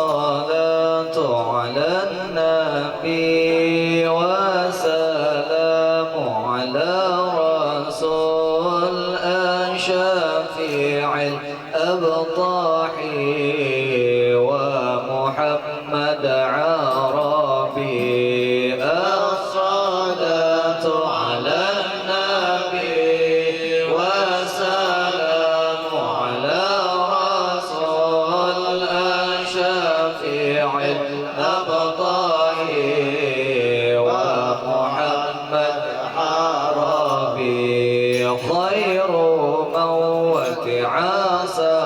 الصلاة على النبي وسلام على رسول الشفيع الأبطح ومحمد عربي الصلاة على النبي وسلام على رسول الشفيع الأبطح ومحمد عربي خير موت عسى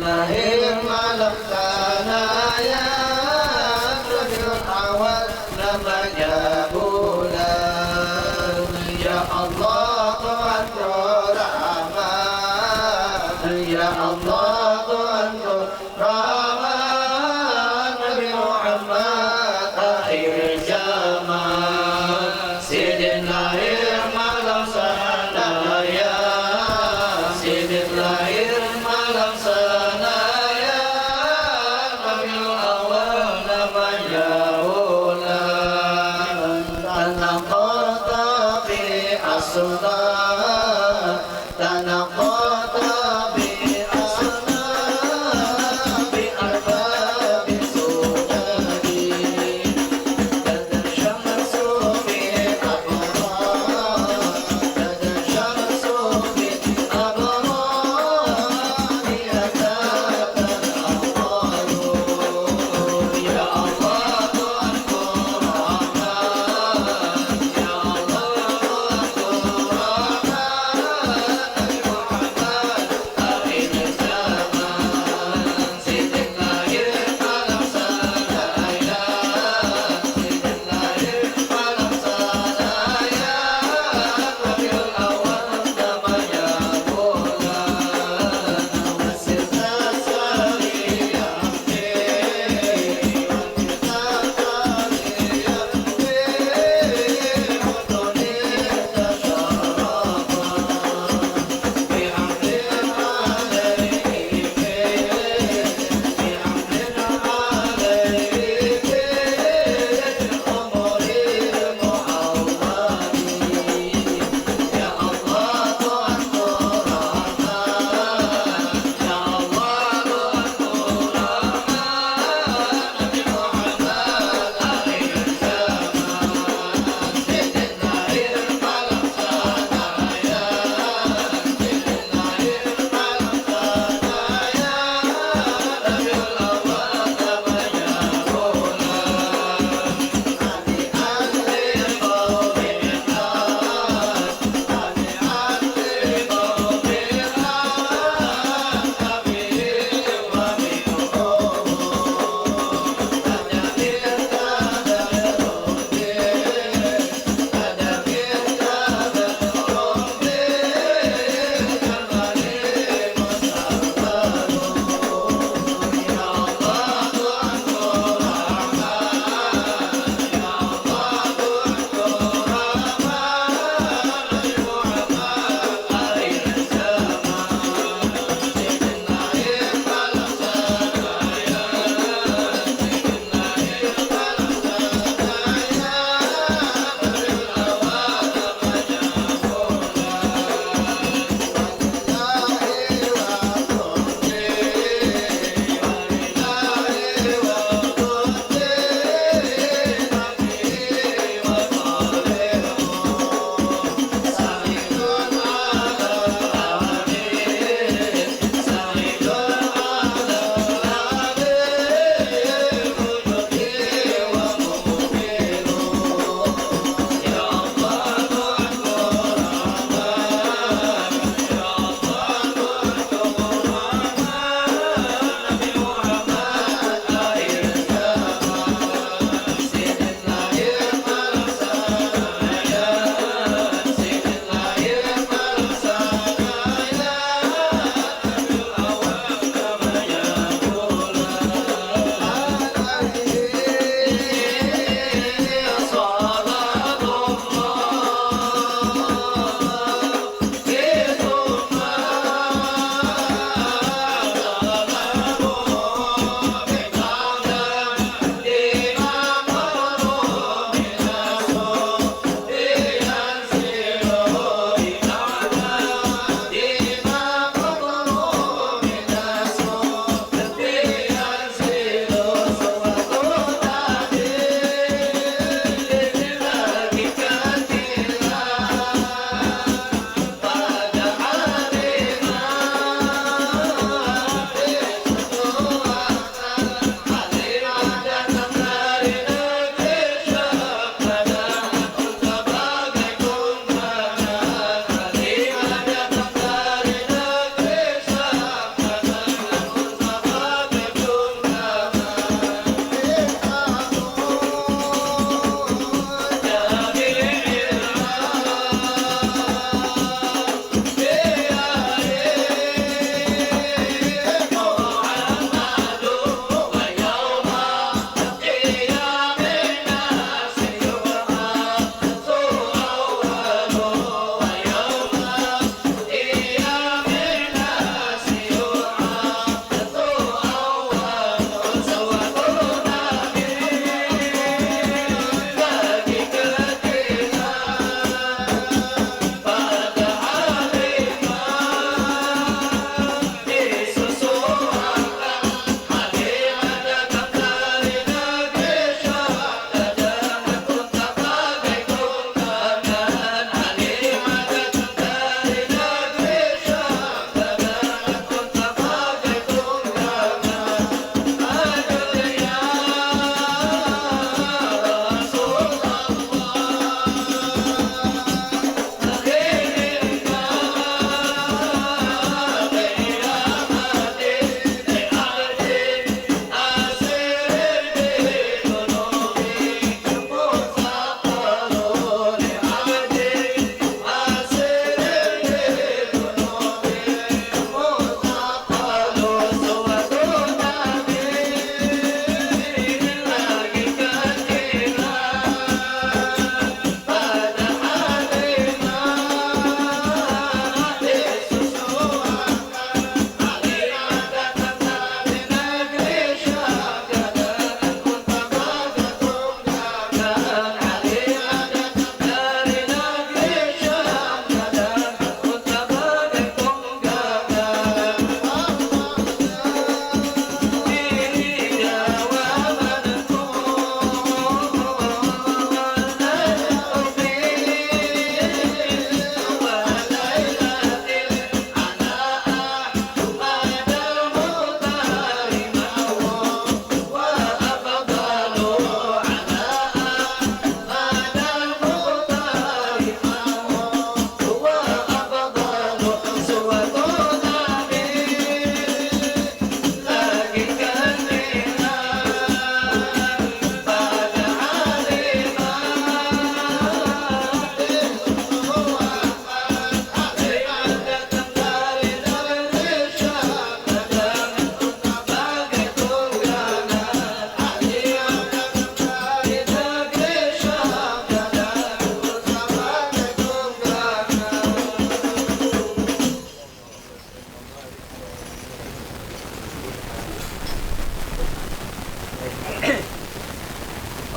lahir malam sana ya Rabiul Awal namanya bulan. Ya Allah Tuhan Rahman, Ya Allah Tuhan Rahman, Nabi Muhammad akhir zaman. Sidin lahir malam sana ya, Sidin lahir malam sana ya, Rabiul Awal namanya bulan. Tanah kota bi as-sultan, tanah kota bi as-sultan, bi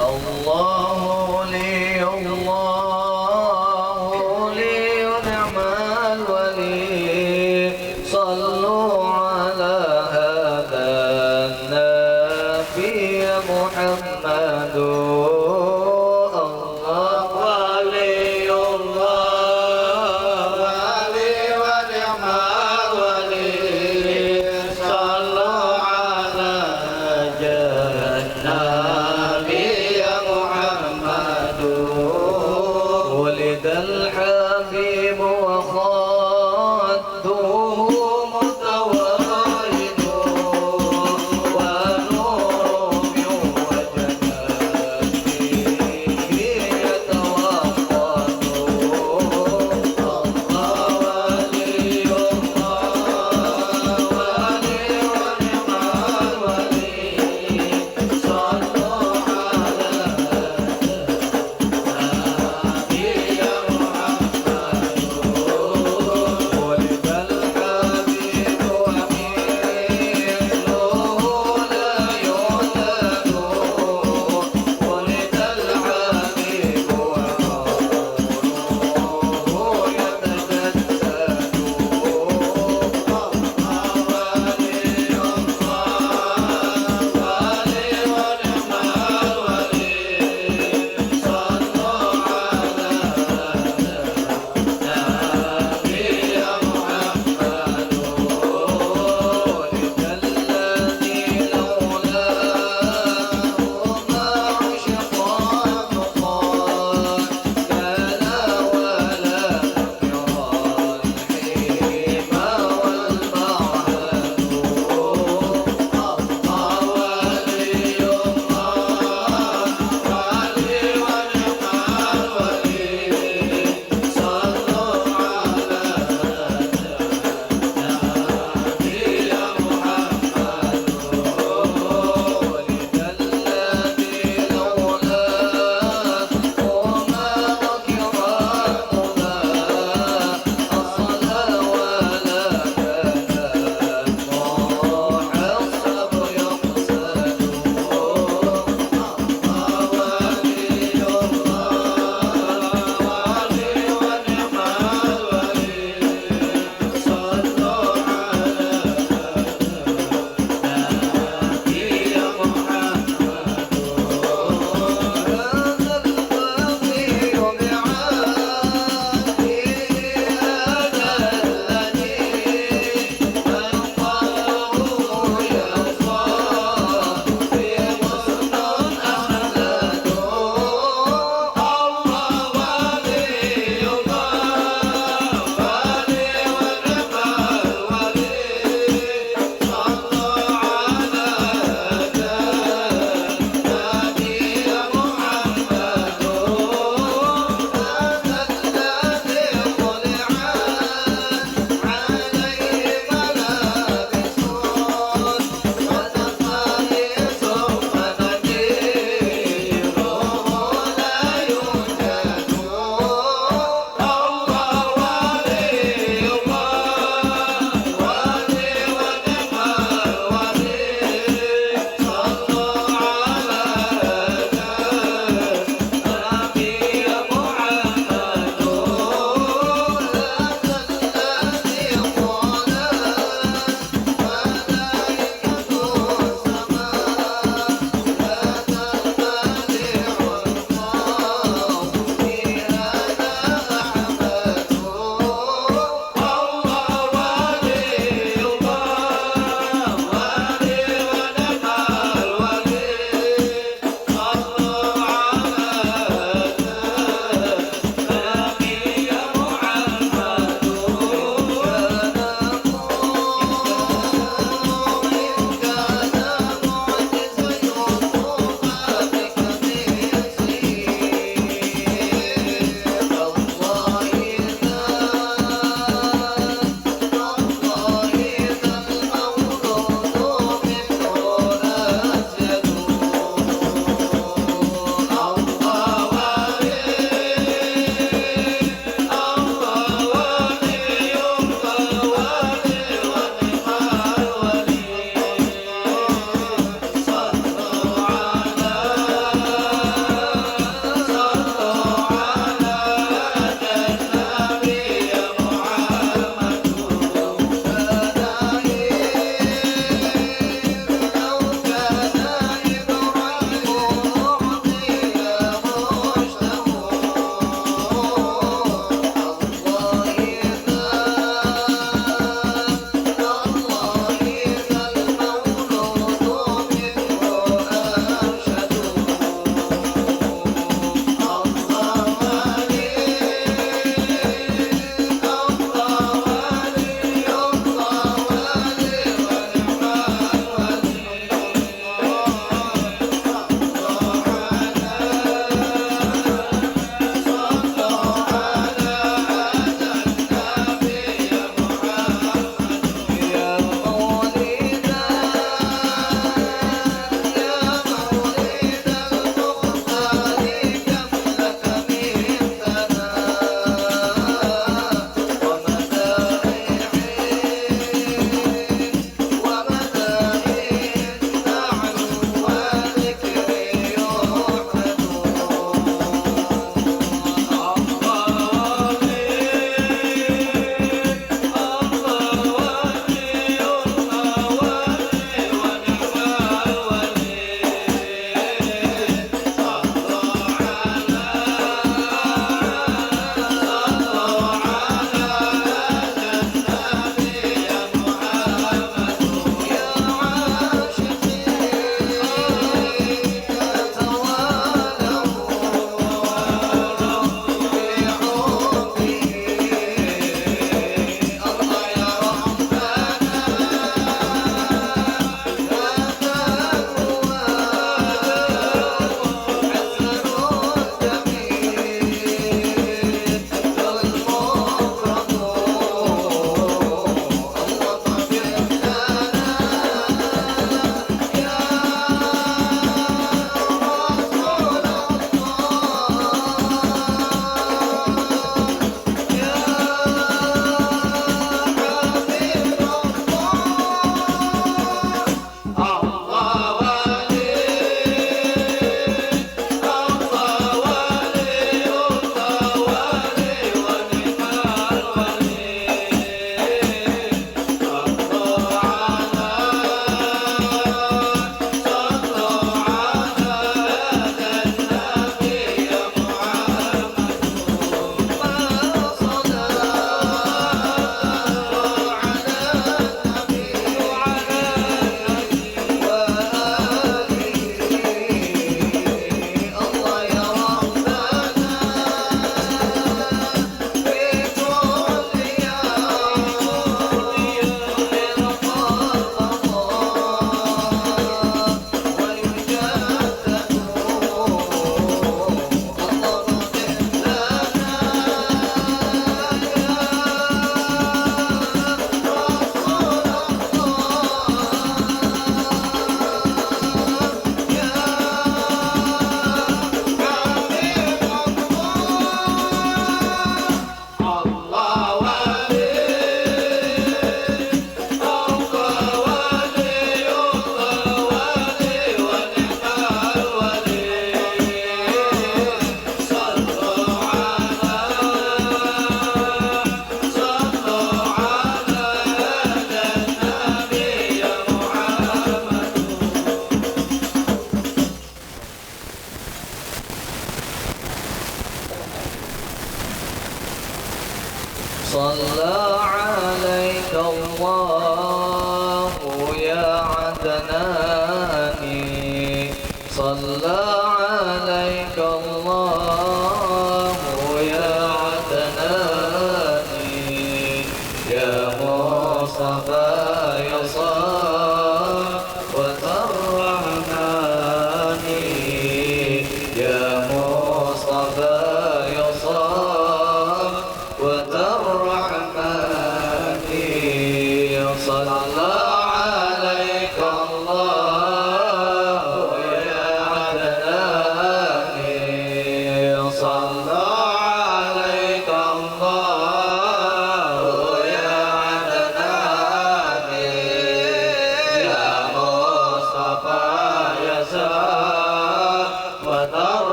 الله ولي الله ولي نعم الولي صلوا على هذا النبي محمد الله ولي الله ولي ونعم الولي صلوا على النبي محمد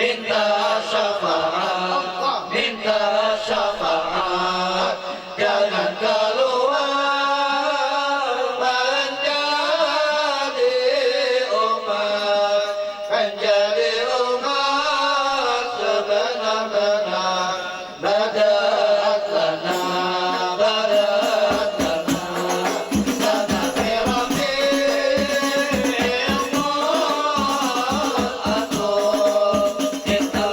minta syafaat, minta syafaat, jangan keluar menjadi umat, menjadi umat sebenar-benar. Badat lana, badat lana, lana firaqi ilmu atur, kita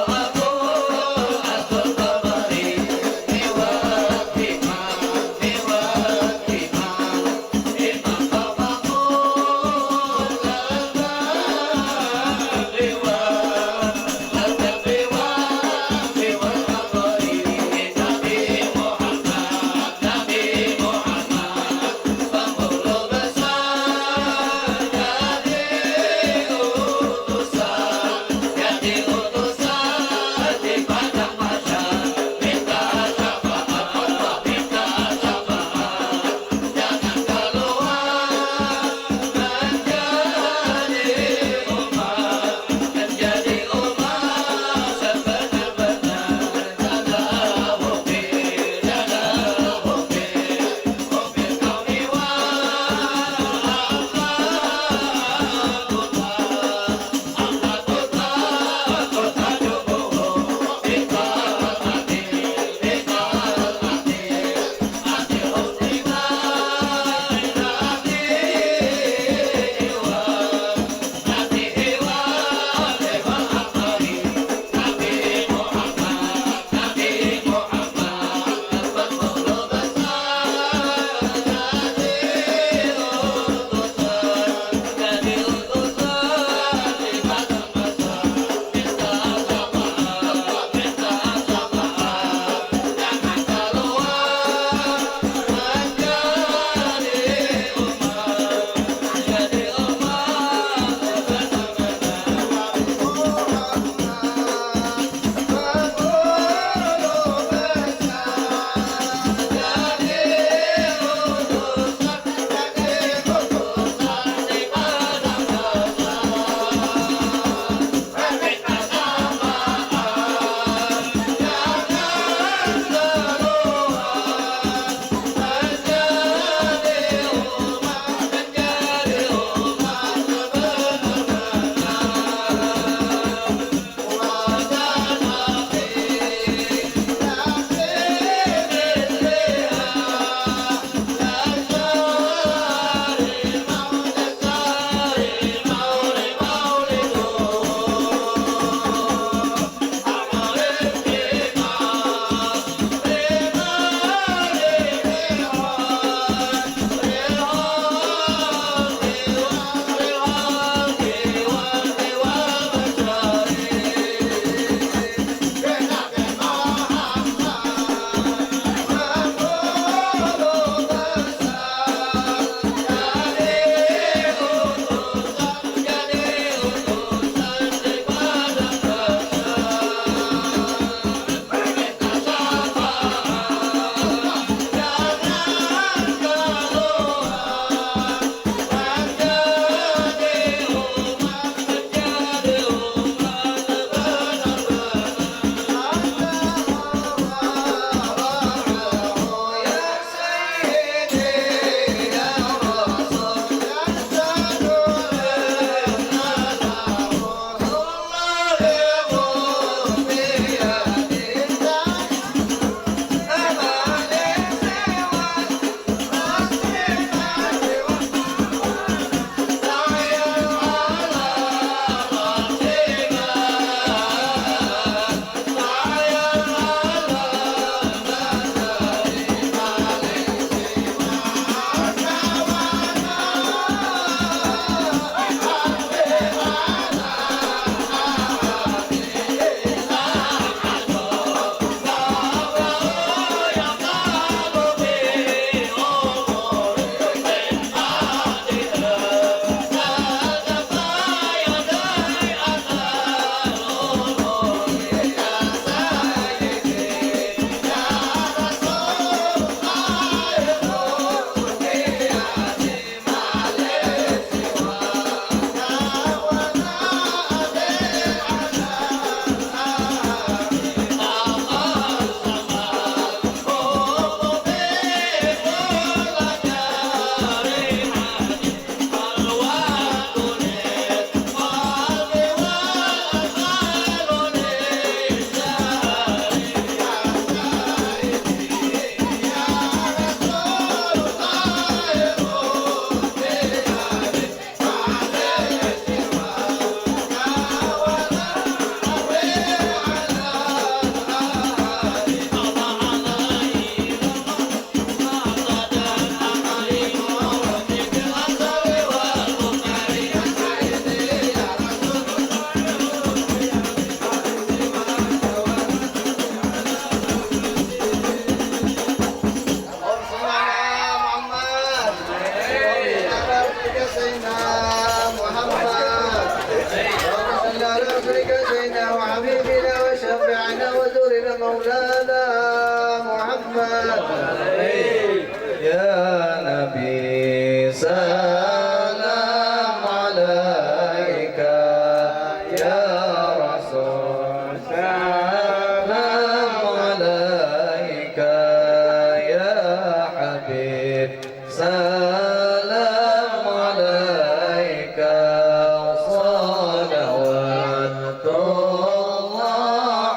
الله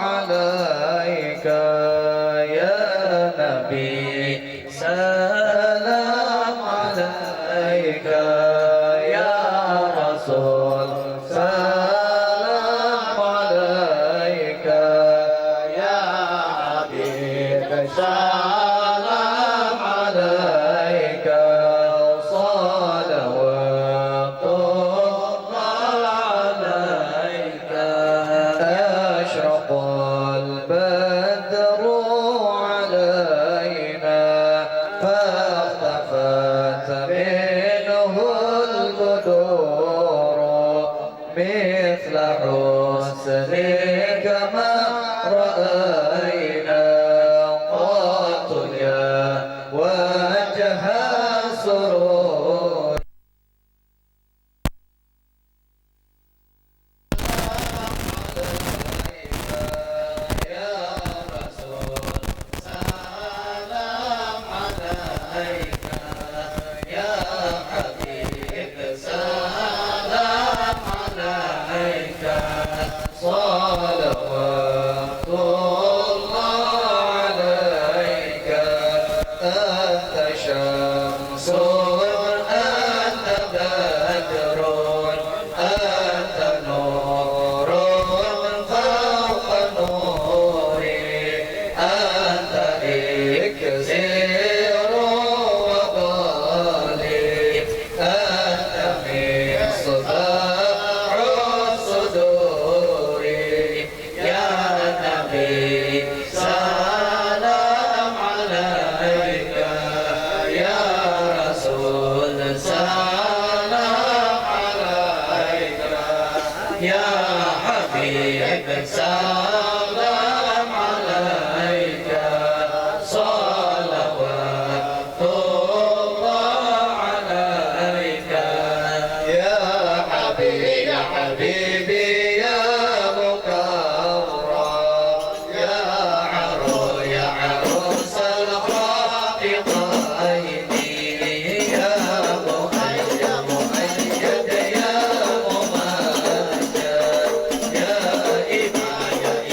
عليك يا نبي سلام عليك يا رسول سلام عليك يا حبيب سلام عليك صلوات الله عليك أشرق البدر علينا فاختفت منه البدور مثل حسنك ما رأينا قط يا وجه سرور يا رسول سلام عليك يا حبيب سلام عليك صلوات الله عليك أنت شمس أنت بدر أنت نور فوق نوري أنت إكسير وغالي أنت مصباح الصدور يا نبي سلام عليك يا رسول سلام عليك يا حبيب سلام عليك صلوات الله عليك يا حبيبي يا مكرم يا عروس الخافقين يا مؤيد يا ممجد يا إمام يا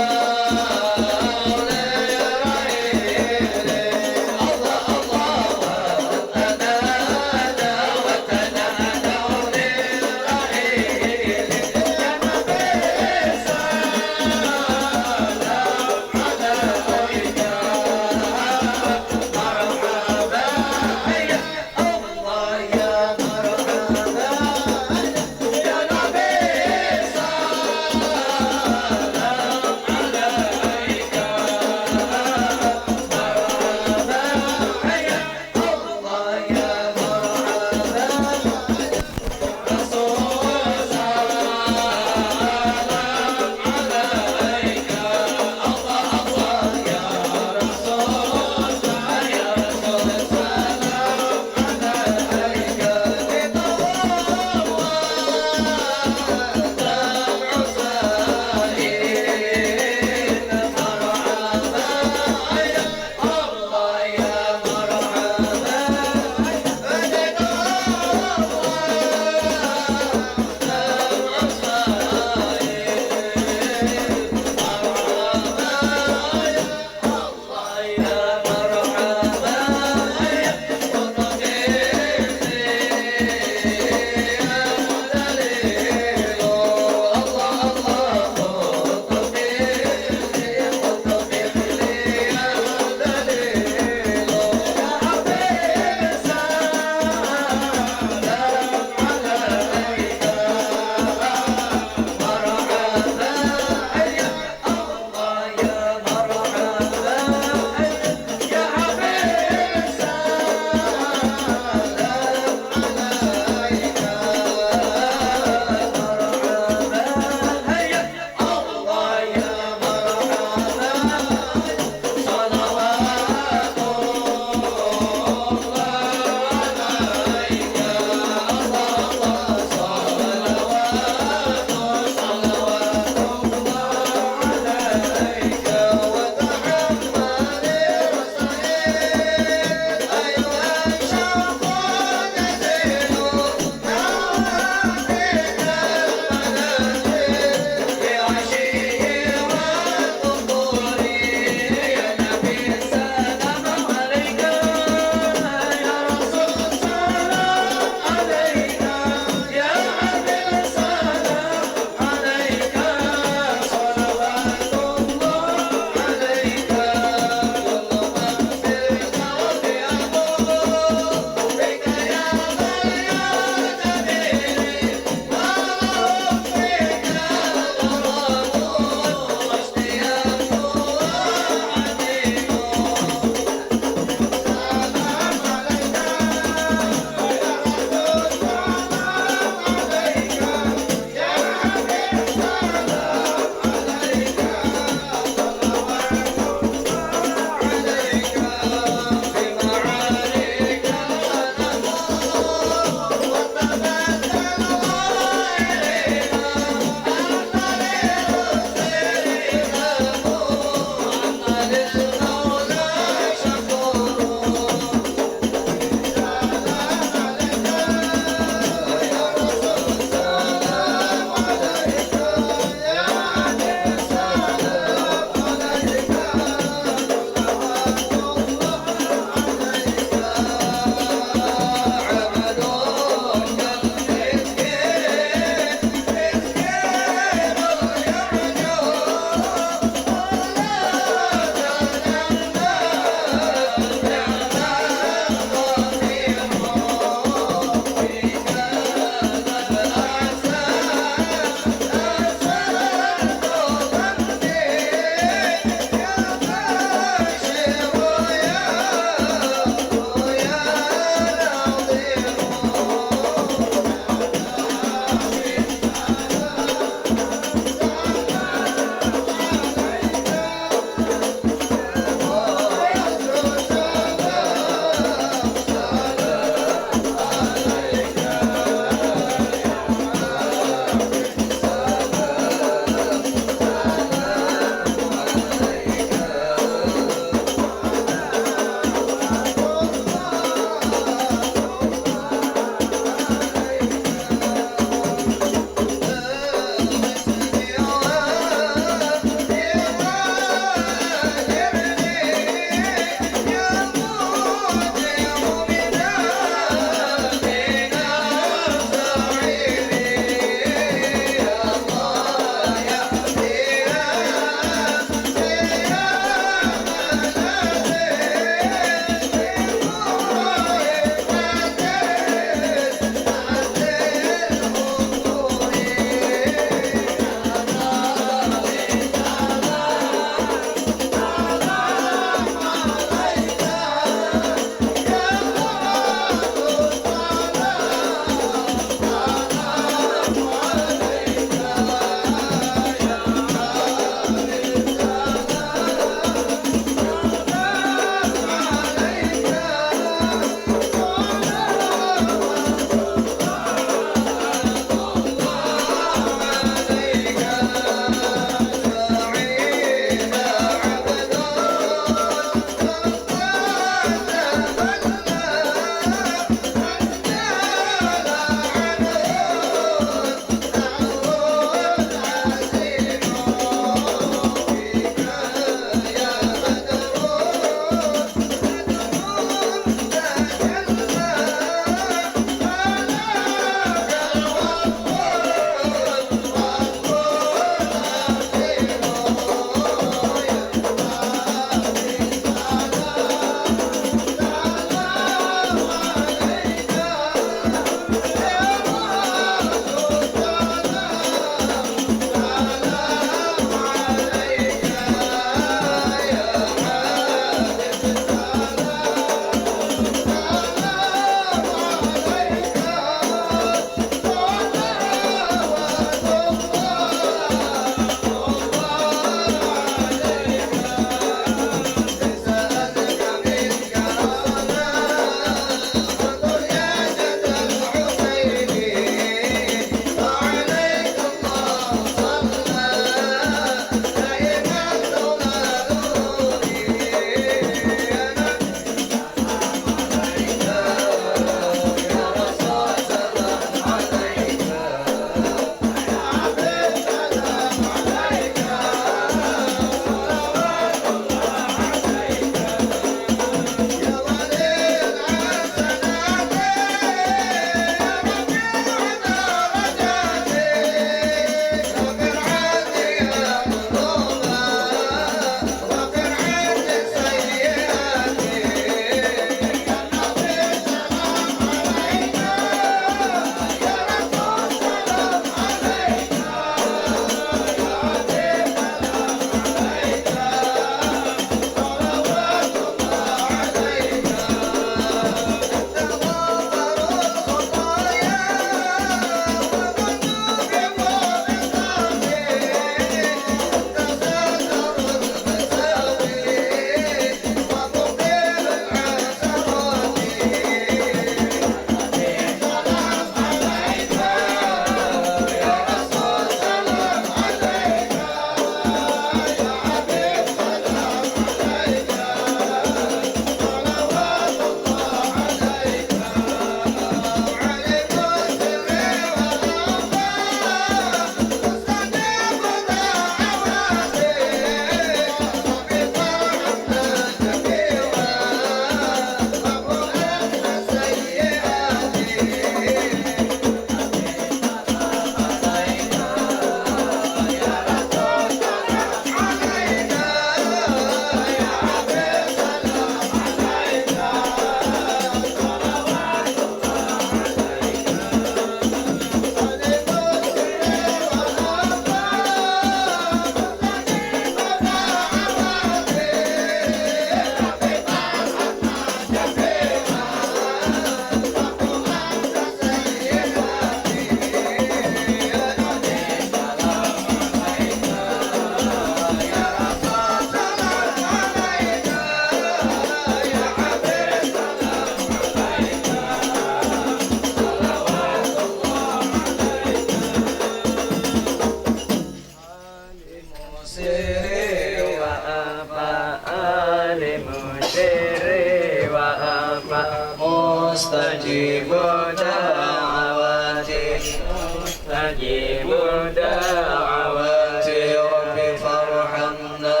مستجيب الدعوات رب فارحمنا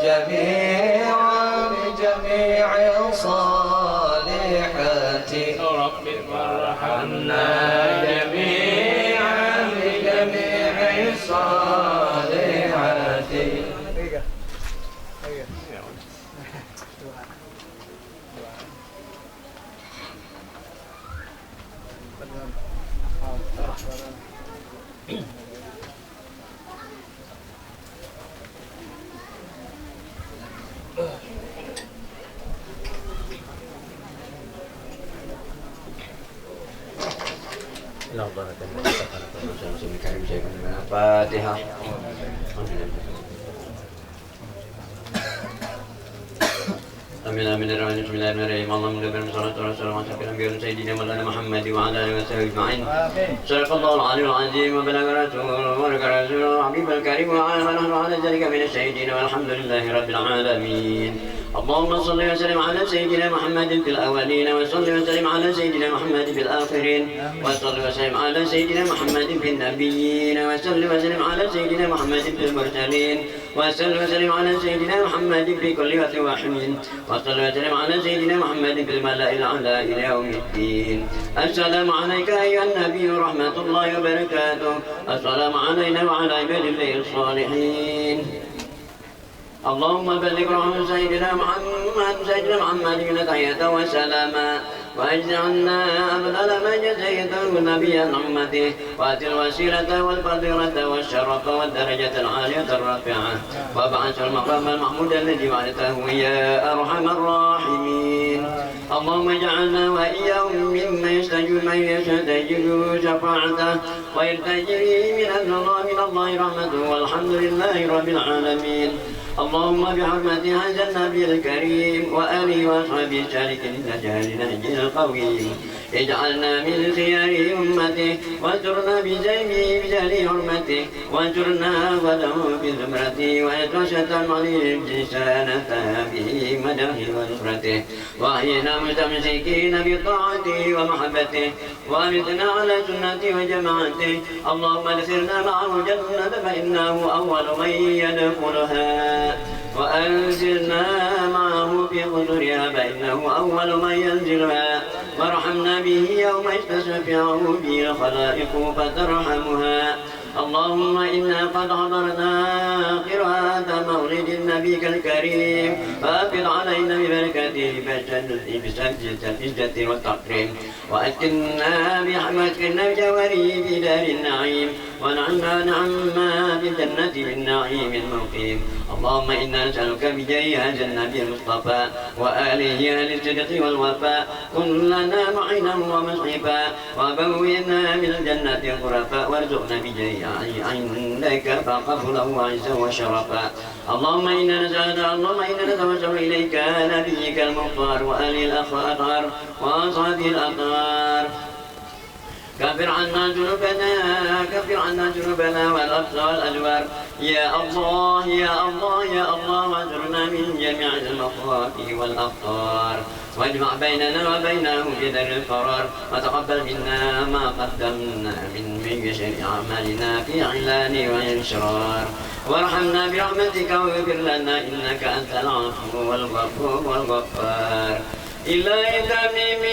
جميعا بجميع الصالحات رب فارحمنا جميعا بجميع الصالحات Fatihah. آمين آمين الرحمن بسم الله الرحمن الرحيم اللهم صل وسلم على سيدنا سيدنا مولانا محمد وعلى آله وصحبه أجمعين. صدق الله العلي العظيم وبلغ رسوله وبارك رسوله الحبيب الكريم وعلى ونحن على ذلك من الشهيدين والحمد لله رب العالمين. اللهم صل وسلم على سيدنا محمد في الأولين وصل وسلم على سيدنا محمد في الآخرين وصل وسلم على سيدنا محمد في النبيين وصل وسلم على سيدنا محمد في المرسلين وصل وسلم على سيدنا محمد في كل وقت وحين وصل وسلم على سيدنا محمد في الملأ الأعلى إلى يوم الدين. السلام عليك أيها النبي ورحمة الله وبركاته. السلام علينا وعلى عباد الله الصالحين. اللهم بلغ رحمة سيدنا محمد من تحية وسلاما واجعلنا أبدل ما جزيته نبيا أمته وآتي الوسيلة والفضيلة والشرف والدرجة العالية الرافعة وابعث المقام المحمود الذي وعدته يا أرحم الراحمين. اللهم اجعلنا وإياهم ممن يستجيب شفاعته ويرتجي من الله رحمته والحمد لله رب العالمين. اللهم بحرمة هذا النبي الكريم وآله وأصحابه الشاركين النجاة نهجه القويم اجعلنا من خيار أمته واسترنا بجاه حرمته واجرنا وله بزمرته ويتوسط عليه لسانة به مدحه ونصرته وأحينا مستمسكين بطاعته ومحبته وأمتنا على سنته وجماعته. اللهم ادخلنا معه جنة فإنه أول من يدخلها وأنزلنا معه في قدرها فإنه أول من ينزلها وارحمنا به يوم يستشفع به الخلائق فترحمها. اللهم إنا قد حضرنا قراءة مولد النبي الكريم فأفض علينا ببركته بالسجدة والتكريم وأتنا بحمدك الجواري في دار النعيم ونعما نعما في الجنة بالنعيم المقيم. اللهم إنا نسألك بجاه هذا النبي المصطفى وآله أهل الصدق والوفاء كن لنا معينا ومصحفا وبوئنا من الجنة غرفا وارزقنا بجاه عندك فقبله وعزا وشرفا. اللهم إنا نتوسل إليك نبيك المختار وآله الأطهار وأصحابه الأطهار كفر عنا ذنوبنا والأبصار والأدوار. يا الله يا الله يا الله واجرنا من جميع المخاطر والأخطار واجمع بيننا وبينهم في دار القرار وتقبل منا ما قدمنا من بشر أعمالنا في علان وإشرار وارحمنا برحمتك واغفر لنا إنك أنت العفو والغفور والغفار. إلهي تمم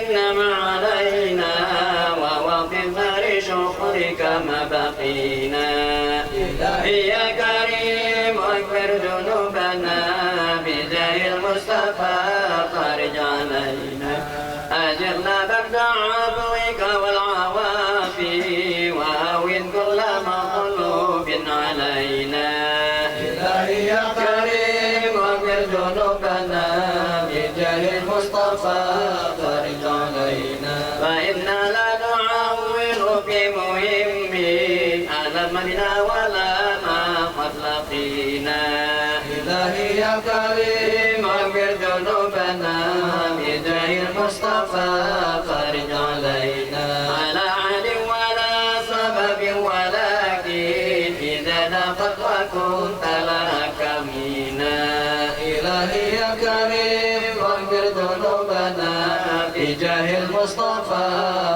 النعم علينا ووفقنا لشكرك ما بقينا. إلهي يا كريم اغفر ذنوبنا بجاه المصطفى خارج علينا. أجرنا بعد عفوك والعوافي وهون كل مغلوب علينا. إلهي يا كريم اغفر ذنوبنا بجاه المصطفى خارج علينا. فإنا لا نعول في مهم ألم بنا ولا ما قد لقينا. إلهي يا كريم اغفر ذنوبنا بجاه المصطفى خارج علينا. على عهد ولا سبب ولكن إذا نفت وكنت لها كمينا. إلهي يا كريم واغفر ذنوبنا بجاه المصطفى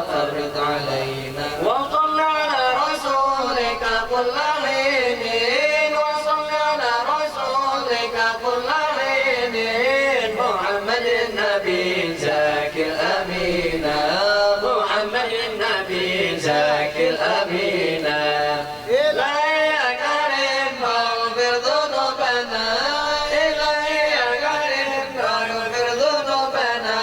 فرد علينا. وصل على كل حين وصل على رسولك كل حين محمد النبي زاكي الأمين محمد النبي زاكي الأمين إلهي يا كريم فاغفر ذنوبنا إلهي يا كريم فاغفر ذنوبنا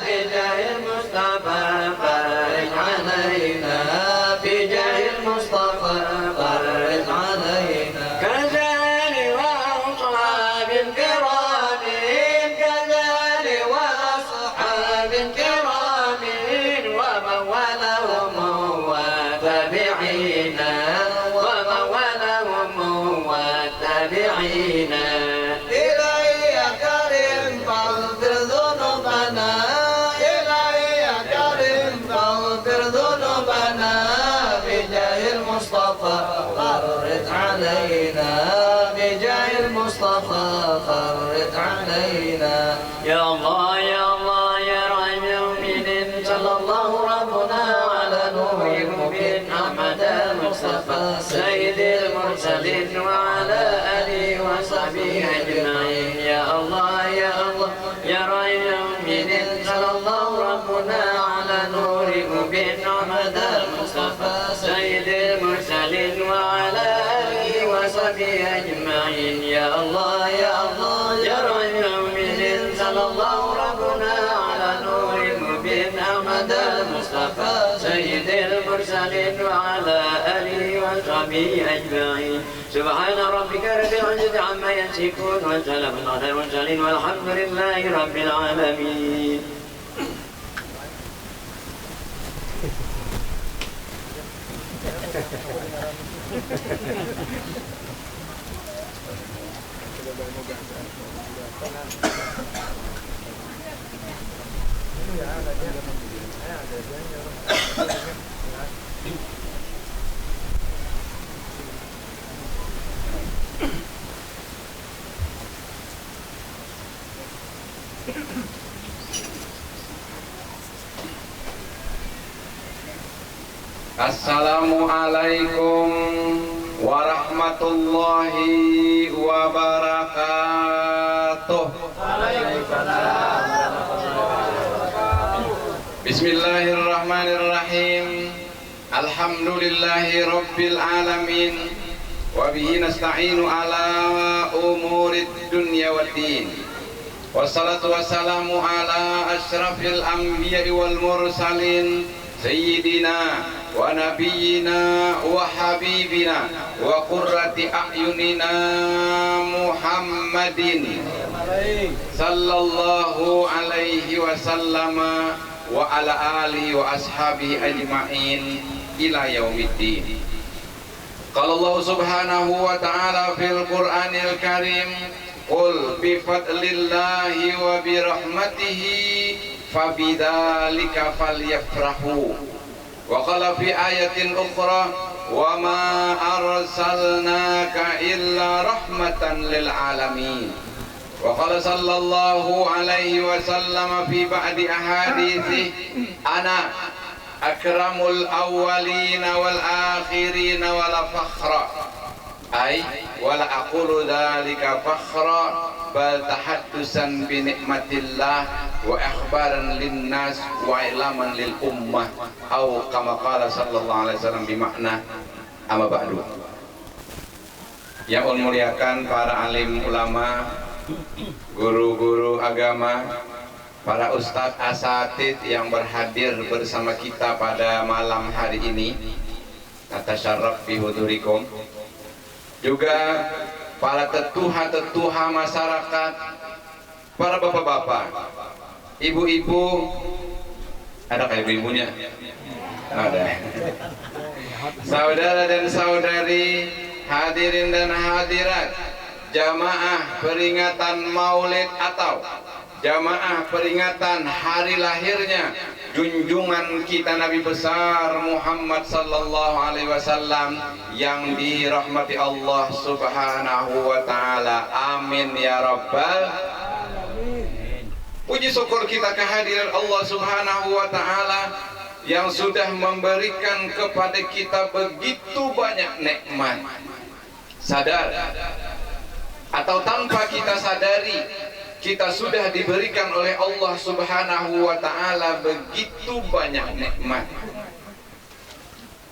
بجاه المصطفى فرج علينا بجاه المصطفى فرج علينا كذلك وأصحاب الكرام كذلك وأصحاب الكرام ومن ولهم وتابعين ومن ولهم وتابعين إلهي يا كريم فاغفر ذنوبنا إلهي يا كريم فاغفر ذنوبنا بجاه المصطفى فرج علينا بجاه المصطفى فرج علينا يا الله يا الله يا رحيم المؤمنين صلى الله ربنا على نور المبين أحمد المصطفى سيد المرسلين وعلى آله وصحبه أجمعين يا الله يا الله يا رحيم المؤمنين صلى الله ربنا على نور المبين أحمد المصطفى سيد المرسلين وعلى آله وصحبه أجمعين يا الله يا الله يا رحيم المؤمنين صلى الله ربنا على نور المبين أحمد المصطفى سيد المرسلين وعلى آله وصحبه أجمعين سبحان ربك رب العزة عما يصفون وسلام على المرسلين والحمد لله رب العالمين. Assalamualaikum warahmatullahi wabarakatuh. Bismillahirrahmanirrahim. Alhamdulillahi rabbil alamin. Wabihi nasta'inu ala umurid dunya waddin. Wassalatu wassalamu ala asyrafil anbiya'i wal mursalin Sayyidina wa nabiyyina wa habibina wa qurrati a'yunina Muhammadin sallallahu alaihi wasallama wa ala alihi wa ashabihi ajma'in ila yaumiddin. Qala Allah subhanahu wa ta'ala fil Qur'anil Karim qul bi fadlillahi wa bi rahmatihi fabidzalika falyafrahu wa qala fi ayatin ukhra wa ma arsalnaka illa rahmatan lil alamin wa qala sallallahu alaihi wasallam fi ba'di ahadithi ana akramul awwalin wal akhirin wala fakhra ay wala aqulu dzalika fakhra bal tahaddusan bi nikmatillah wa akhbaran linnas wa ilaman lil ummah au kama qala sallallahu alaihi wasallam bi makna amma ba'du. Yang muliakan para alim ulama, guru-guru agama, para ustadz asatid yang berhadir bersama kita pada malam hari ini, natasyarraf bi hudurikum. Juga para tetuha-tetuha masyarakat, para bapak-bapak, ibu-ibu, ada kayak ibu-ibunya? Ada. Saudara dan saudari, hadirin dan hadirat, jamaah peringatan Maulid atau jamaah peringatan hari lahirnya junjungan kita Nabi besar Muhammad sallallahu alaihi wasallam yang dirahmati Allah subhanahu wa ta'ala. Amin ya rabbal alamin. Puji syukur kita kehadiran Allah subhanahu wa ta'ala yang sudah memberikan kepada kita begitu banyak nikmat. Sadar atau tanpa kita sadari, kita sudah diberikan oleh Allah Subhanahu wa Ta'ala begitu banyak nikmat.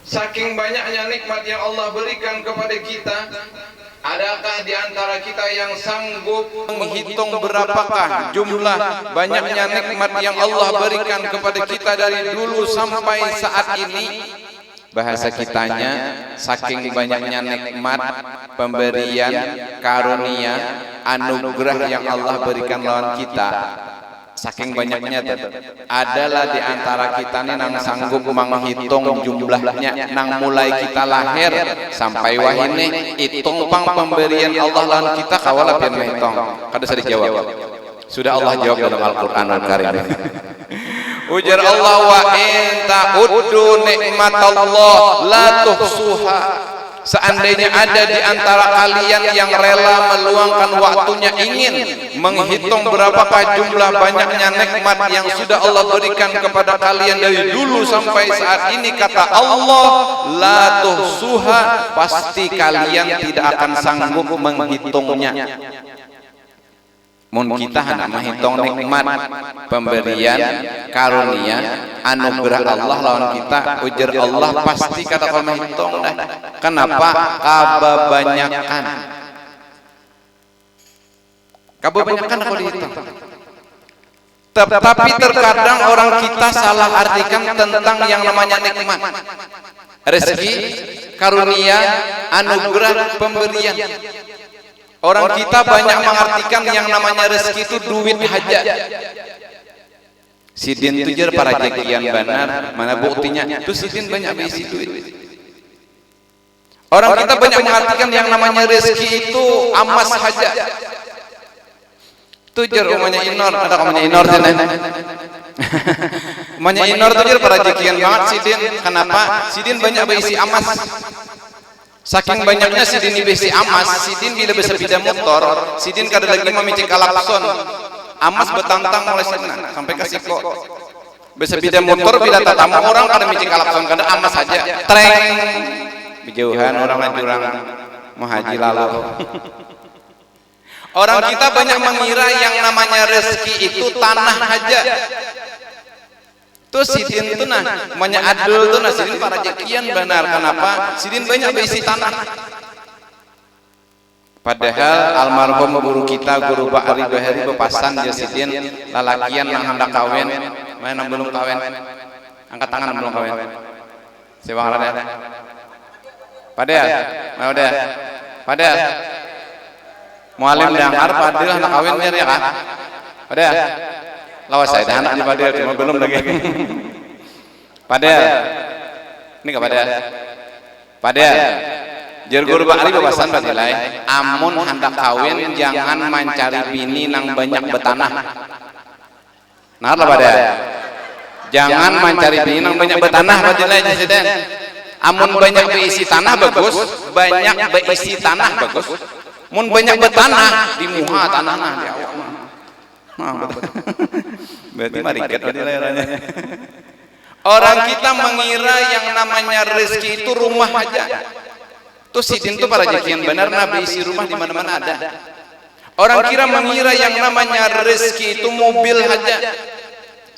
Saking banyaknya nikmat yang Allah berikan kepada kita, adakah di antara kita yang sanggup menghitung berapakah jumlah banyaknya nikmat yang Allah berikan kepada kita dari dulu sampai saat ini? Bahasa kitanya, saking banyaknya nikmat, pemberian, karunia, anugerah yang Allah berikan lawan kita, saking banyaknya adalah di antara kita nih nang sanggup menghitung jumlahnya, nang mulai kita lahir sampai wahine hitung pang pemberian Allah lawan kita kawala pian menghitung. Kada bisa dijawab. Sudah Allah jawab dalam Al-Qur'anul Karim. Ujar Allah, wa in ta'uddu nikmatallah la tuhsuha. Seandainya ada di antara kalian yang rela meluangkan waktunya ingin menghitung berapakah jumlah banyaknya nikmat yang sudah Allah berikan kepada kalian dari dulu sampai saat ini, kata Allah, la tuhsuha, pasti kalian tidak akan sanggup menghitungnya. Mun kita hendak menghitung nikmat, pemberian, karunia, anugerah Allah lawan kita, ujar Allah pasti kata kalau menghitung dah. Kenapa? Kebanyakan kalau dihitung. Tapi terkadang orang kita salah artikan tentang yang namanya nikmat, rezeki, karunia, anugerah, pemberian. Orang kita banyak mengartikan yang namanya rezeki itu duit haja. Sidin tujar para jekian benar, mana buktinya? Itu sidin banyak berisi duit. Orang kita banyak mengartikan yang namanya rezeki itu amas haja. Tujar umanya Inor, ada umanya Inor sana. Umanya Inor tujar para jekian banget sidin. Kenapa? Sidin banyak berisi amas. Saking banyaknya sidin besi amas, sidin bila bisa bida motor, sidin kada lagi memicing kalakson. Amas betantang mulai sana sampai ke siko. Bisa bida motor bila tatamu orang kada micing kalakson, kada amas saja. Treng. Bijauhan orang jurang mau haji lalu. Orang kita banyak mengira yang namanya rezeki itu tanah aja. Tuh sidin tuh nah, namanya adul tuh nah, sidin para jekian benar. Kenapa? Sidin banyak berisi tanah. Padahal almarhum guru kita, guru Pak Ari Bahari bepasan ya sidin lalakian nang hendak kawin, mana belum kawin. Angkat tangan belum kawin. Sewang rada. Padahal, mau dah. Padahal. Mualim dengar padahal hendak kawin ya kan? Padahal. Lawas saya anak di Padel cuma belum lagi. Padel, ini ke Padel. Padel, jar guru Pak Ali babasan badilai. Amun hendak kawin jangan mencari bini nang banyak betanah. Nah lah Padel. Jangan mencari bini nang banyak betanah badilai presiden. Amun banyak berisi tanah bagus, banyak berisi tanah bagus. Mun banyak betanah di muha tanahna di awak. Berarti marikat layarnya. Orang kita mengira yang namanya rezeki itu rumah aja. Tuh sidin tuh para jekian benar, nabi isi rumah di mana-mana ada. Orang kira mengira yang namanya rezeki itu mobil aja.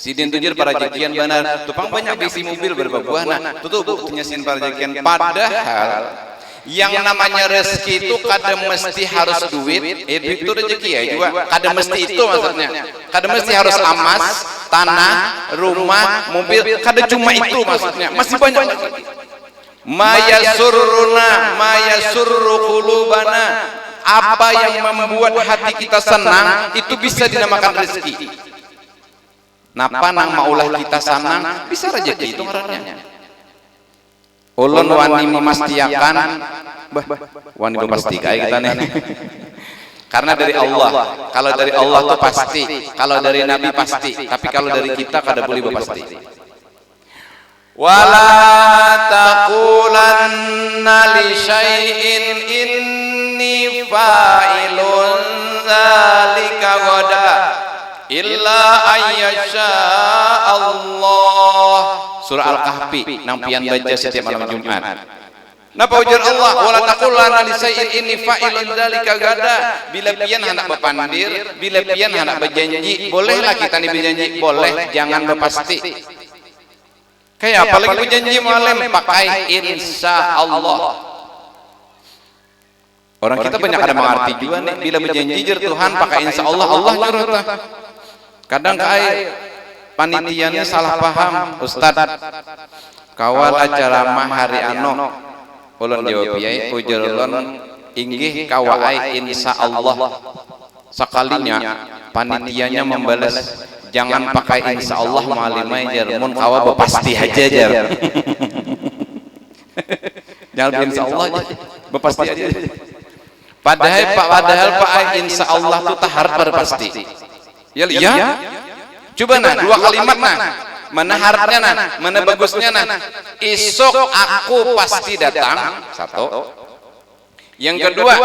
Sidin tuh para jekian benar, tupang banyak bisi mobil berbuah. Nah, tuh buktinya sin para jekian. Padahal yang namanya rezeki itu kadang mesti harus duit, duit itu rezeki ya juga. Kadang mesti itu maksudnya. Kadang mesti harus emas, tanah, rumah, mobil. Kadang cuma itu maksudnya. Masih banyak. Maya surru qulubana. Apa yang membuat hati kita senang itu bisa dinamakan rezeki. Napa nang maulah kita senang bisa rezeki itu ngarannya. Ulun wani memastiakan, wani memastikan kita nih. Karena dari Allah. Kalau dari Allah itu pasti, kalau dari Nabi pasti. Tapi kalau dari kita kada boleh pasti. Wala taqulanna li syai'in inni fa'ilun dzalika ghada illa ayyasha Allah. surah Al-Kahfi nang pian baca setiap malam Jumat. Napa ujar Allah, wala taqulanna li syai'in inni fa'ilun dzalika gada. Bila pian hendak berpandir, bila pian hendak berjanji, bolehlah kita ni berjanji, boleh, jangan berpasti. Kayak apalagi berjanji malam pakai insya Allah. Orang kita banyak ada mengerti juga nih, bila berjanji jer Tuhan pakai insya Allah, Allah nyuruh. Kadang kai panitianya salah paham, Ustad. Kawal acara mah hari ano. Ulun jawab yai ujar ulun inggih kawai insya Allah. Sekalinya panitianya membalas jangan pakai insya Allah malimai jar mun kawa bepasti aja jar. Jangan insya Allah aja, bepasti aja. Padahal Pak insya Allah itu tahar berpasti. Ya lihat. Coba nah dua kalimat nah. Mana harapnya nah, mana bagusnya nah. Esok aku pasti datang. Satu. Yang kedua,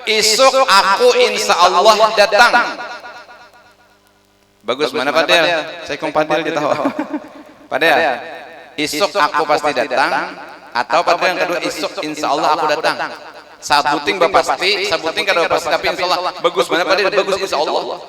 esok aku insya Allah datang. Bagus mana Padel? Saya kong Padel kita tahu. Padel, esok aku pasti datang. Atau pada yang kedua, esok insya Allah aku datang. Sabuting bapasti, sabuting kada bapasti, tapi insya Allah bagus mana Padel? Bagus insya Allah.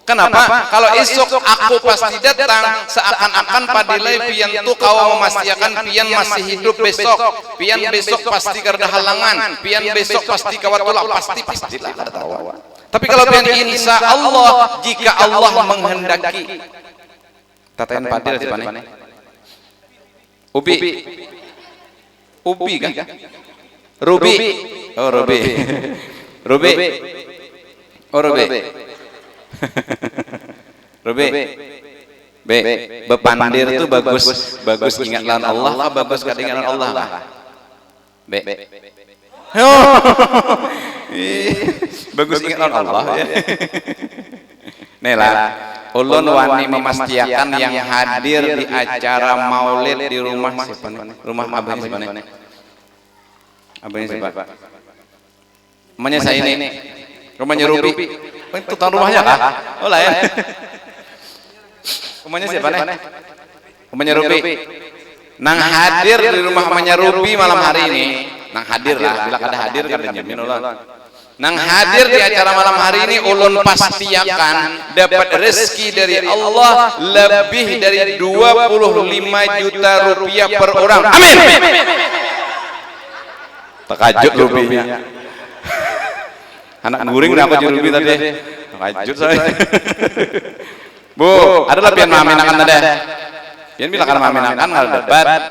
Kenapa? Kalau esok aku pasti datang, seakan-akan padilai pian tu kau memastikan pian masih hidup besok, pian besok pasti karena halangan, pian besok pasti kawatulah, pastilah kada tahu. Tapi kalau pian insya Allah, jika Allah menghendaki, tatain padil di mana? Ubi kan? Rubi. Oh Rubi. Rubi, bepandir itu bagus ingat lawan Allah, bagus kadang Allah lah. Bagus ingat lawan Allah. Nih lah, ulun wani memastikan yang hadir di acara maulid di rumah siapa nih? Rumah abang siapa nih? Abang siapa? Rumahnya saya ini, rumahnya Rubi. Itu tahun rumahnya kah? Oh lah ya. Rumahnya siapa nih? Rumahnya Rubi. Nang hadir di rumah rumahnya Rubi malam hari ini. Nang hadir lah. Bila kada hadir kada nyamin ulun. Nang hadir di acara malam hari ini ulun pastiakan dapat rezeki dari Allah lebih dari 25 juta rupiah per orang. Amin. Takajut Rubinya. Anak guring dah aku jurubi tadi. Lanjut saya. Bu, adalah pian maminakan ada. Pian bilang karena maminakan ngal debat.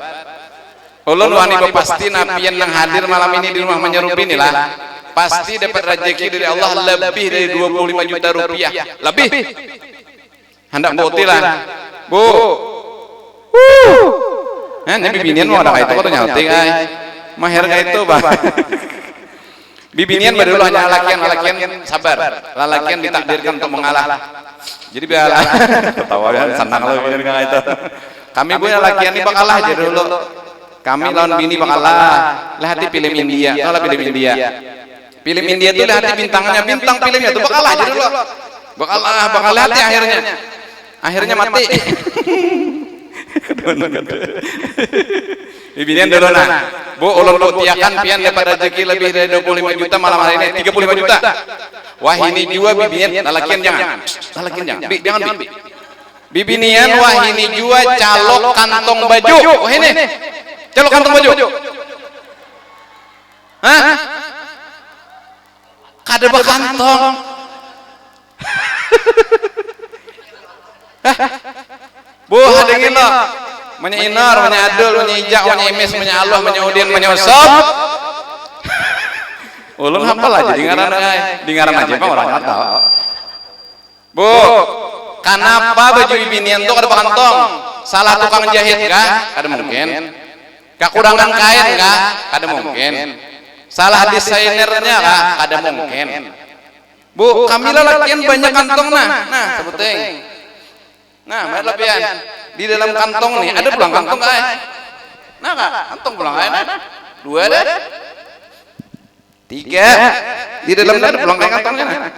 Ulun wani pasti napian yang hadir malam ini di rumah menyerupi nih lah. Pasti dapat rezeki dari Allah lebih dari 25 juta rupiah. Lebih. Hendak bukti lah. Bu. Nanti bibinian mau ada kayak itu kok nyalting ay. Mahir kayak itu bah. Bibinian baru hanya lalakian sabar, lalakian ditakdirkan untuk mengalah. Jadi biar ketawa kan senang lo bibinian kayak itu. Kami punya lalakian ini bakalah aja dulu. Kami lawan bini bakalah. Lihat film India, kalau film India. Film India itu lihat bintangnya, bintang filmnya itu bakalah aja dulu. Bakalah hati akhirnya mati. Bibinian dulu nah. Bu, ulun buktiakan pian dapat rezeki lebih dari 25 juta malam hari ini 35 juta. Wah ini juga bibinian, lalakian jangan. Lalakian jangan. Jangan bi. Bibinian wah ini juga calok kantong baju. Wah ini. Calok kantong baju. Hah? Kada bakantong. Bu, hadengin lo. Menyinar, menyadul, menyijak, menyimmis, menyalus, menyudin, menyusup. Ulun hafal aja di ngaran aja Pak orang tahu. Bu, kenapa baju bibinian tuh kada bakantong? Salah tukang jahit kah? Kada mungkin. Kekurangan kain kah? Kada mungkin. Salah desainernya kah? Kada mungkin. Bu, kami lalakian banyak kantong nah sebuting. Nah, bayar lebihan. Di dalam kantong nih ada pulang kantong kah? Nah kak, kantong pulang kah? 2 ada, 3 di dalamnya ada pulang kantongnya. Nah,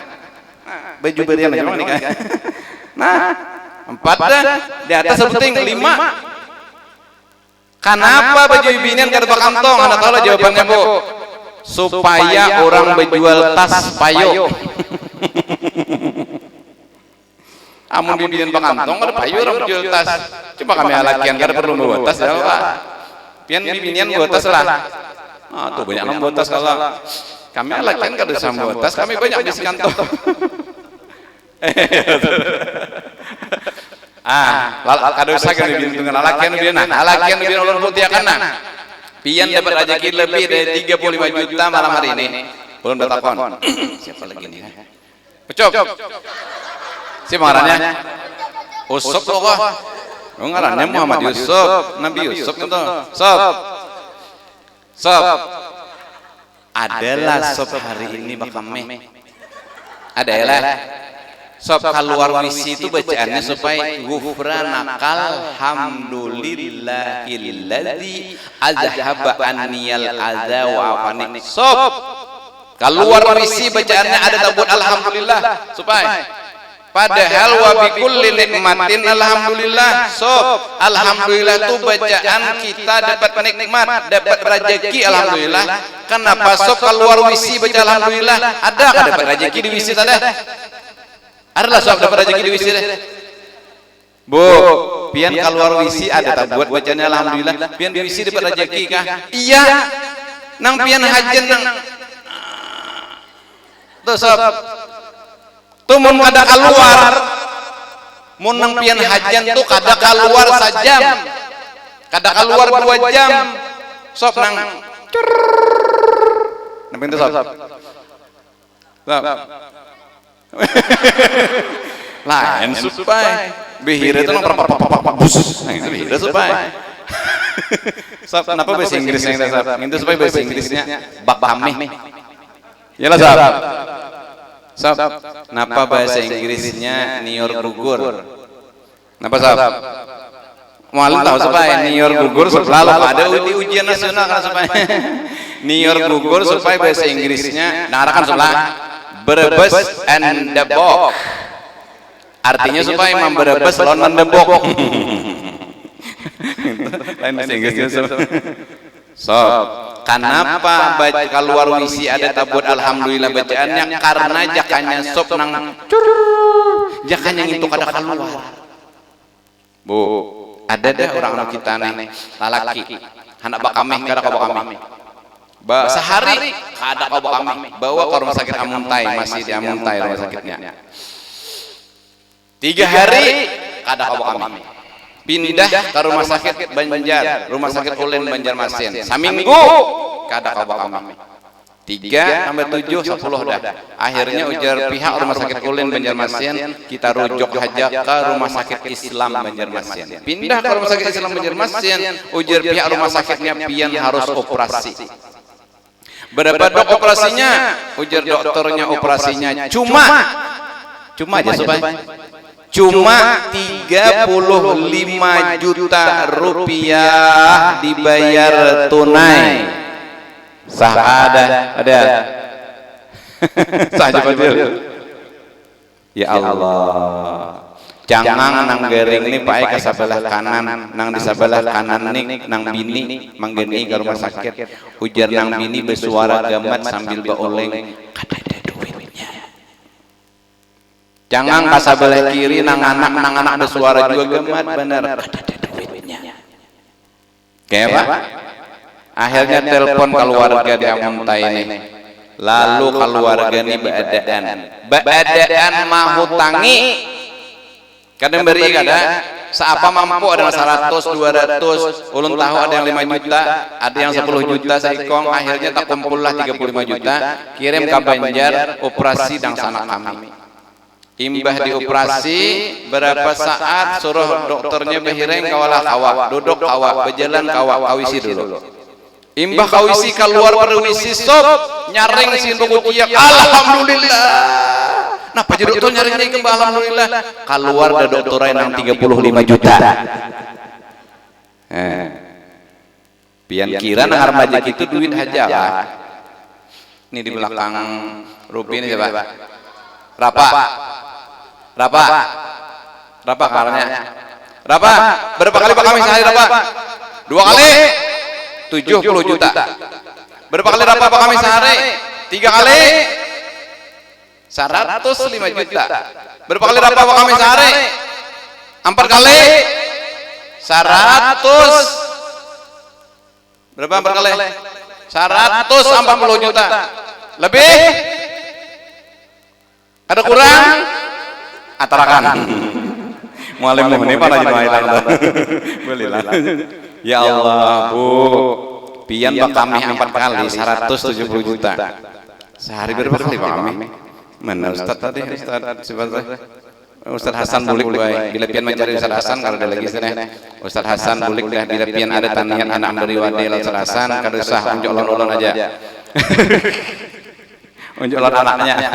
baju berian aja nih kak. Nah, 4 dah di atas sebuting 5. Kenapa baju binian kada bakantong? Anda tahu lah jawabannya, Bu. Supaya orang berjual tas payo. Amun binian bakantong kada payo orang berjual tas. Coba kami alakian kada perlu bawa tas ya, Pak. Pian binian bawa tas lah. Ah, tuh banyak orang bawa tas kalau kami alakian kada usah bawa tas, kami banyak di kantong. Kada usah kami bintungan alakian binian. Alakian binian ulun putiakan nah. Pian dapat rezeki lebih dari 35 juta malam hari ini. Belum bertakon. Siapa lagi nih? Ucup. Siapa ngarannya? Usop loh kok. Ngarannya Muhammad Yusuf, Nabi Yusuf itu. Sob. Adalah sob hari ini bakame. Ada ya lah. Sob keluar misi itu bacaannya supaya ghufranakal hamdulillahilladzi azhaba anniyal adza wa afani. Sob keluar misi bacaannya ada tabut alhamdulillah supaya padahal wa bikulli nikmatin alhamdulillah. Sob alhamdulillah itu bacaan kita dapat nikmat, dapat rezeki alhamdulillah. Kenapa sob keluar misi baca alhamdulillah? Ada kan dapat rezeki di misi tadi? Adalah sob dapat rezeki di wisi deh. Bu, pian keluar wisi ada tak buat bacanya alhamdulillah. Pian di wisi dapat rezeki kah? Iya. Nang pian hajen nang. Tuh sob. Tuh mun kada keluar. Mun nang pian hajen tuh kada keluar sajam. Kada keluar 2 jam. Sob nang. Nang pintu sob. Sob. Lain supaya behira itu nang bus. Nah itu behira supaya. Sob, kenapa bahasa Inggrisnya kita sob? Itu supaya bahasa Inggrisnya bakame. Yalah sob. Sob, kenapa bahasa Inggrisnya New York gugur? Kenapa sob? Malu tahu supaya New York gugur selalu ada ujian nasional kan supaya New York gugur supaya bahasa Inggrisnya narakan sebelah Brebes and Depok. Artinya supaya memberebes lawan Depok. Lain bahasa Inggrisnya sob. Kenapa baca keluar wisi ada tabut alhamdulillah bacaannya? Karena jakanya sob nang jakanya itu kada keluar. Bu, ada deh orang kita nih lalaki anak bakame kada bakame. Sehari kada kau kami bawa ke rumah sakit Amuntai, masih di Amuntai rumah sakitnya. 3 hari kada kau kami pindah ke rumah sakit Banjar, rumah sakit Ulen Banjarmasin. Saminggu kada kau kami 3 sampai 7 10 dah. Akhirnya ujar pihak rumah sakit Ulen Banjarmasin kita rujuk aja ke rumah sakit Islam Banjarmasin. Pindah ke rumah sakit Islam Banjarmasin, ujar pihak rumah sakitnya pian harus operasi. Berapa dok operasinya? Ujar dokternya operasinya cuma aja supaya cuma 35 juta rupiah dibayar tunai. Sah ada. Sah aja betul. Ya Allah. Jangan nang garing ini pakai ke sebelah kanan, nang di sebelah kanan nih nang bini manggeni ke rumah sakit. Ujar nang bini bersuara gamat sambil baoleng, kada ada duitnya. Jangan ke sebelah kiri nang anak bersuara juga gamat bener, kada ada duitnya. Kayak apa? Akhirnya telepon keluarga di Amuntai ini. Lalu keluarga ini beadaan mau hutangi. Kadang beri kada seapa mampu ada 100 200 ulun tahu ada yang 5 juta ada yang 10 juta seikong. Akhirnya tak kumpullah 35 juta kirim ke Banjar operasi dang sana kami. Imbah dioperasi berapa saat suruh dokternya behireng kawalah kawa duduk kawa berjalan kawa kawisi dulu. Imbah kawisi keluar perwisi sob nyaring sin buku alhamdulillah. Nah, Pak Dokter nyari ke alhamdulillah keluar ada dokter yang 35 juta. Pian kira nang arep majek itu duit aja lah. Ini di belakang Rupi ini coba. Berapa karanya? Berapa kali Pak kami sehari berapa? 2 kali 70 juta. Berapa kali rapah kami sehari? 3 kali 105 juta. Berapa kali rapah kami sehari? 4 kali 100. Berapa 4 kali? 140 juta. Lebih? Ada kurang? Atarakan. Mualim ini para jemaah. Boleh lah. Ya Allah, Bu. Pian bak kami 4 kali 170 juta. Sehari berapa kali Pak kami? Mana Ustaz tadi? Ustaz Hasan bulik bae. Bila pian mencari Ustaz Hasan kalau ada lagi sana. Ustaz Hasan bulik dah bila pian ada tanian anak beri wadil Ustaz Hasan kada usah unjuk-ulun aja. Unjuk-ulun anaknya.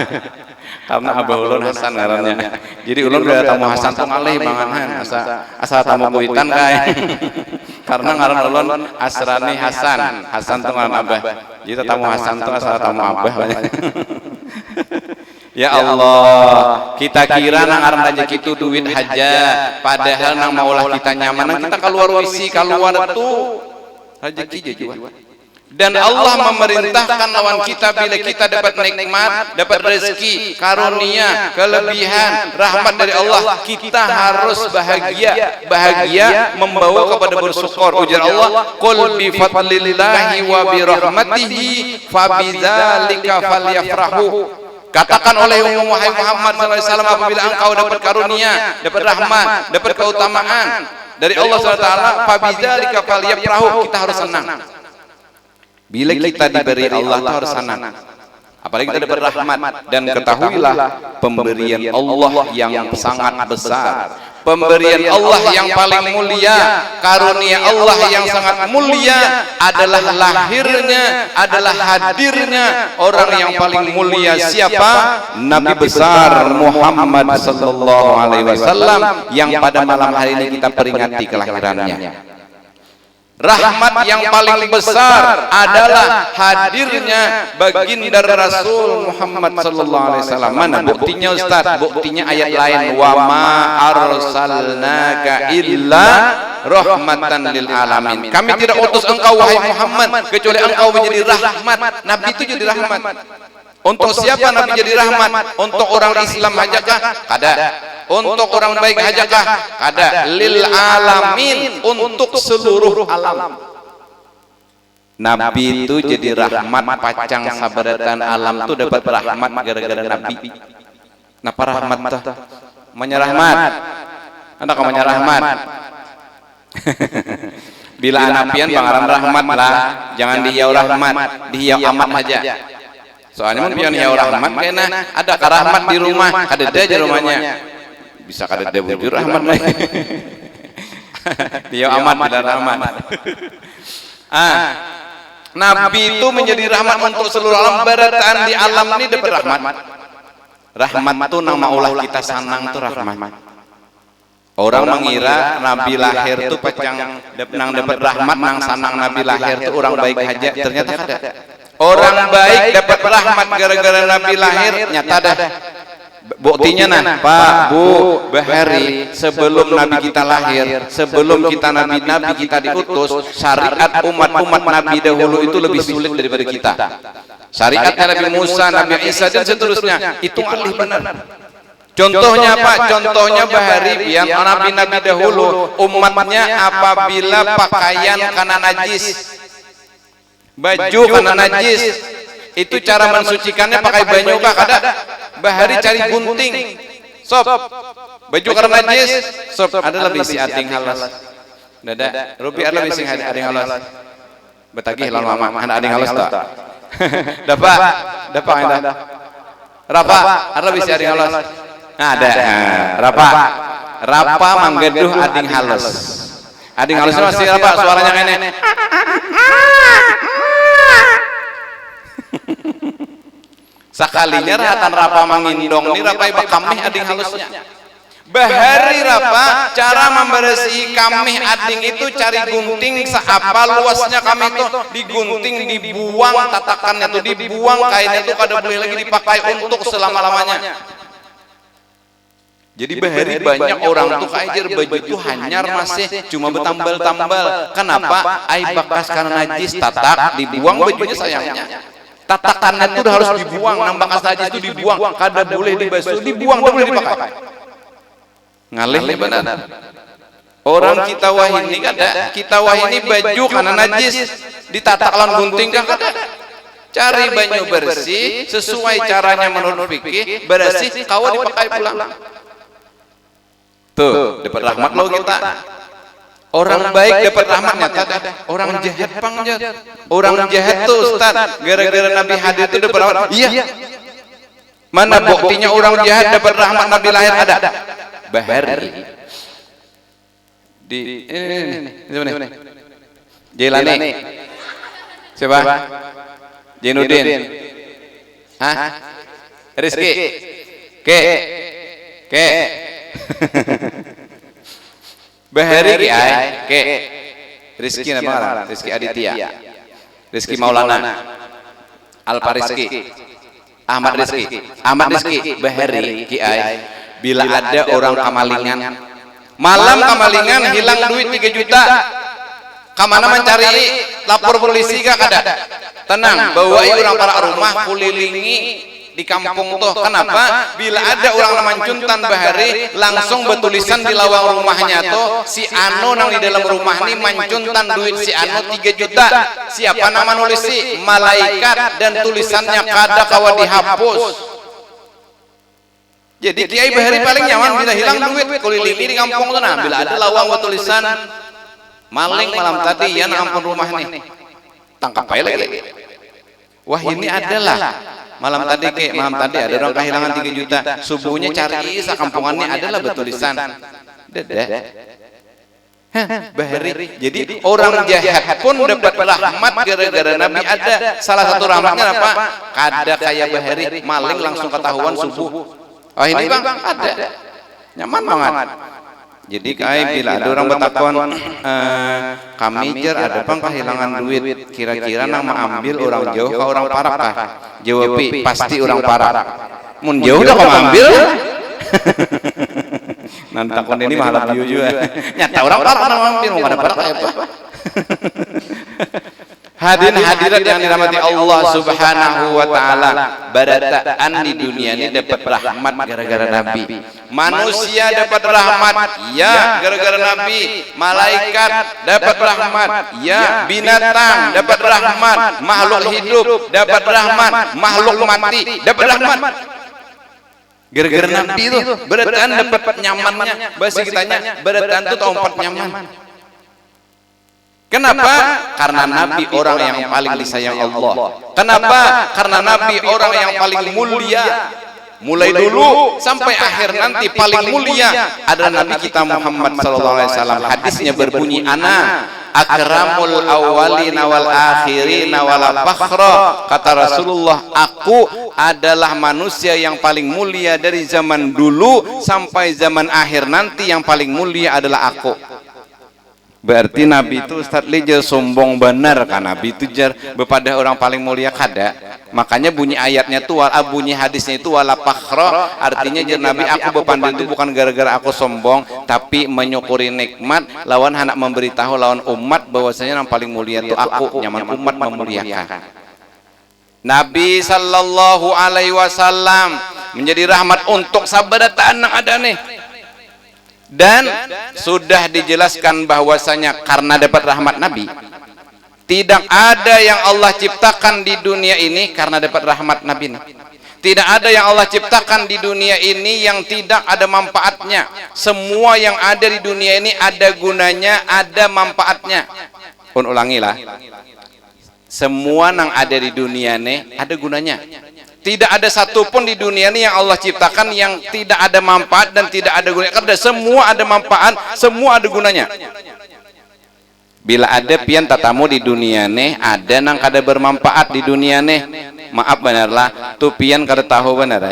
Karena Abah Ulun Hasan ngarannya. Jadi ulun udah tamu Hasan tuh ngalih banganan asal tamu kuitan kae. Karena ngaran ulun Asrani Hasan. Hasan tuh ngaran Abah. Jadi tamu Hasan tuh asal tamu Abah. Ya Allah, kita kira nang aran rezeki itu duit haja, padahal nang maulah kita nyaman, nang kita keluar wisi, keluar tuh rezeki juga. Dan Allah memerintahkan lawan kita bila kita dapat nikmat, dapat rezeki, karunia, kelebihan, rahmat dari Allah, kita harus bahagia. Bahagia membawa kepada bersyukur. Ujar Allah, "Qul bi fadlillahi wa bi rahmatihi fabidzalika falyafrahu." Katakan oleh Muhammad sallallahu alaihi wasallam, apabila engkau dapat karunia, dapat rahmat, dapat keutamaan dari Allah Subhanahu wa taala, fabidzalika falyafrahu, kita harus senang. Bila kita diberi Allah kita harus senang. Apalagi kita dapat rahmat, dan ketahuilah pemberian Allah yang sangat besar. Pemberian Allah yang paling mulia, karunia Allah yang sangat mulia adalah lahirnya, adalah hadirnya orang yang paling mulia. Siapa? Nabi besar Muhammad sallallahu alaihi wasallam yang pada malam hari ini kita peringati kelahirannya. Rahmat yang paling besar adalah hadirnya baginda Rasul Muhammad sallallahu alaihi wasallam. Mana buktinya Ustaz? Buktinya ayat lain, wa ma arsalnaka illa rahmatan lil alamin. Kami tidak utus engkau wahai Muhammad kecuali engkau menjadi rahmat. Nabi itu jadi rahmat. Untuk siapa Nabi jadi rahmat? Untuk orang Islam hajakah? Kada. Untuk orang baik hajakah? Kada. Lil alamin, untuk seluruh alam. Nabi itu jadi rahmat, pacang sabaratan alam itu dapat rahmat gara-gara Nabi. Napa rahmat tuh? Menyerahmat. Anda kau menyerahmat. Bila anak pian pangaran rahmat lah, jangan dihiau rahmat, dihiau amat aja. Soalnya mun pian hiau rahmat kena ada karahmat di rumah, kada aja rumahnya. Bisa kada ada bujur rahmat mah. Dia amat bila rahmat. Nabi itu menjadi rahmat untuk seluruh alam. Barataan di alam ini dapat rahmat. Rahmat itu nang maulah kita sanang tuh rahmat. Orang mengira Nabi lahir tuh pacang nang dapat rahmat, nang sanang Nabi lahir tuh orang baik aja. Ternyata kada. Orang baik dapat rahmat gara-gara Nabi lahir, nyata dah. Buktinya nah, Pak, Bu, Bahari, sebelum Nabi kita lahir, sebelum kita Nabi kita diutus, syariat umat-umat Nabi dahulu itu lebih sulit daripada kita. Syariat Nabi Musa, Nabi Isa dan seterusnya itu alih benar. Contohnya apa? Contohnya Bahari yang Nabi dahulu umatnya apabila pakaian karena najis, baju karena najis, itu cara mensucikannya pakai banyu kah? Kada. Bahari cari gunting, sop, baju karena najis, sop, ada lebih si ading halas, dada, rupi ada lebih si ading halas, betagih lalu mama, ada ading halas tak? Dapat ada, rapa, ada lebih si ading halas, ada, rapa manggeduh ading halas, ading halasnya masih rapa, suaranya kene. Sakalinya rahatan rapa mangindong ini rapai bakamih ading halusnya. Bahari rapa cara membersih kamih ading itu cari gunting seapa luasnya kami itu digunting, dibuang tatakannya tuh, dibuang kainnya tuh kada boleh lagi dipakai untuk selama-lamanya. Jadi bahari banyak orang tuh kajar baju tuh hanyar masih cuma bertambal-tambal. Kenapa? Ai bakas karena najis tatak dibuang bajunya sayangnya. Tatakannya tuh harus dibuang, nang bakas najis itu dibuang, kada boleh dibasuh, dibuang, tidak boleh dipakai. Ngalih benar. Orang kita wah ini kada, kita wah ini baju karena najis ditatak lan gunting kada. Cari baju bersih sesuai caranya menurut fikih, bersih kawa dipakai pulang. Tuh, dapat rahmat lo kita. Orang baik dapat rahmatnya, orang jahat pangjat. Orang jahat tuh Ustaz, gara-gara Nabi hadir itu dapat rahmat. Iya. Mana buktinya orang jahat dapat rahmat Nabi lahir ada? Bahari. Di ini. Jailani. Siapa? Jainuddin. Hah? Rizki. Ke. Bahari ke Rizki nama Rizki Aditya, Rizki Maulana, Alpa Rizki, Ahmad Rizki, Bahari Kiai. Bila ada orang kamalingan, malam kamalingan hilang duit 3 juta, kemana mencari? Lapor polisi kah kada? Tenang, bawai orang para rumah kulilingi di kampung tuh. Kenapa? Bila ada orang mancuntan bahari langsung bertulisan di lawang rumahnya tuh si Anu nang di dalam rumah nih mancuntan duit si Anu 3 juta. Siapa nama nulis si? Malaikat, dan tulisannya kada kawa dihapus. Jadi Kiai Bahari paling nyaman bila hilang duit keliling di kampung tuh. Nah, bila ada lawang bertulisan maling malam tadi ya ampun rumah nih, tangkap aja lagi. Wah ini adalah malam tadi ada orang kehilangan 3 juta. Subuhnya cari sakampungannya adalah bertulisan Dede. Bahari. Jadi orang jahat pun dapat rahmat gara-gara Nabi ada. Salah satu rahmatnya apa? Kada kayak Bahari maling langsung ketahuan subuh. Oh ini Bang ada. Nyaman banget. Jadi kayak bila ada orang bertakon kami jar ada Bang kehilangan duit, kira-kira nang ambil orang jauh ke orang parak kah? Jawabi pasti orang parak. Mun jauh udah kau ambil. Nanti takon ini malah bio juga. Nyata orang parak nang ambil mau pada parak apa? Hadirin hadirat yang dirahmati Allah Subhanahu wa taala, barataan di dunia ini dapat rahmat gara-gara Nabi. Manusia dapat rahmat ya gara-gara Nabi. Malaikat dapat rahmat ya, binatang dapat rahmat, makhluk hidup dapat rahmat, makhluk mati dapat rahmat. Gara-gara Nabi itu barataan dapat nyamannya. Bahasa kitanya barataan itu tempat nyaman. Kenapa? Karena Nabi orang yang paling disayang Allah. Kenapa? Karena Nabi orang yang paling mulia. Mulai dulu sampai akhir nanti paling mulia adalah Nabi kita Muhammad SAW. Hadisnya berbunyi ana akramul awwalina wal akhirina wala fakhra. Kata Rasulullah, aku adalah manusia yang paling mulia dari zaman dulu sampai zaman akhir nanti, yang paling mulia adalah aku. Berarti Nabi itu Ustaz Lijar sombong benar kan? Nabi itu jar bepada orang paling mulia kada. Makanya bunyi ayatnya itu bunyi hadisnya itu wala fakhra, artinya jar Nabi aku bepandai itu bukan gara-gara aku sombong, tapi menyukuri nikmat lawan hendak memberitahu lawan umat bahwasanya yang paling mulia itu aku, nyaman umat memuliakan. Nabi sallallahu alaihi wasallam menjadi rahmat untuk sabarataan yang ada nih. Dan sudah dijelaskan bahwasanya karena dapat rahmat Nabi, tidak ada yang Allah ciptakan di dunia ini karena dapat rahmat Nabi. Tidak ada yang Allah ciptakan di dunia ini yang tidak ada manfaatnya. Semua yang ada di dunia ini ada gunanya, ada manfaatnya. Ulangilah, semua yang ada di dunia ini ada gunanya. Tidak ada satupun di dunia ini yang Allah ciptakan yang tidak ada manfaat dan tidak ada gunanya. Karena semua ada manfaat, semua ada gunanya. Bila ada pian tatamu di dunia nih, ada nang kada bermanfaat di dunia nih. Maaf benarlah, tuh pian kada tahu benar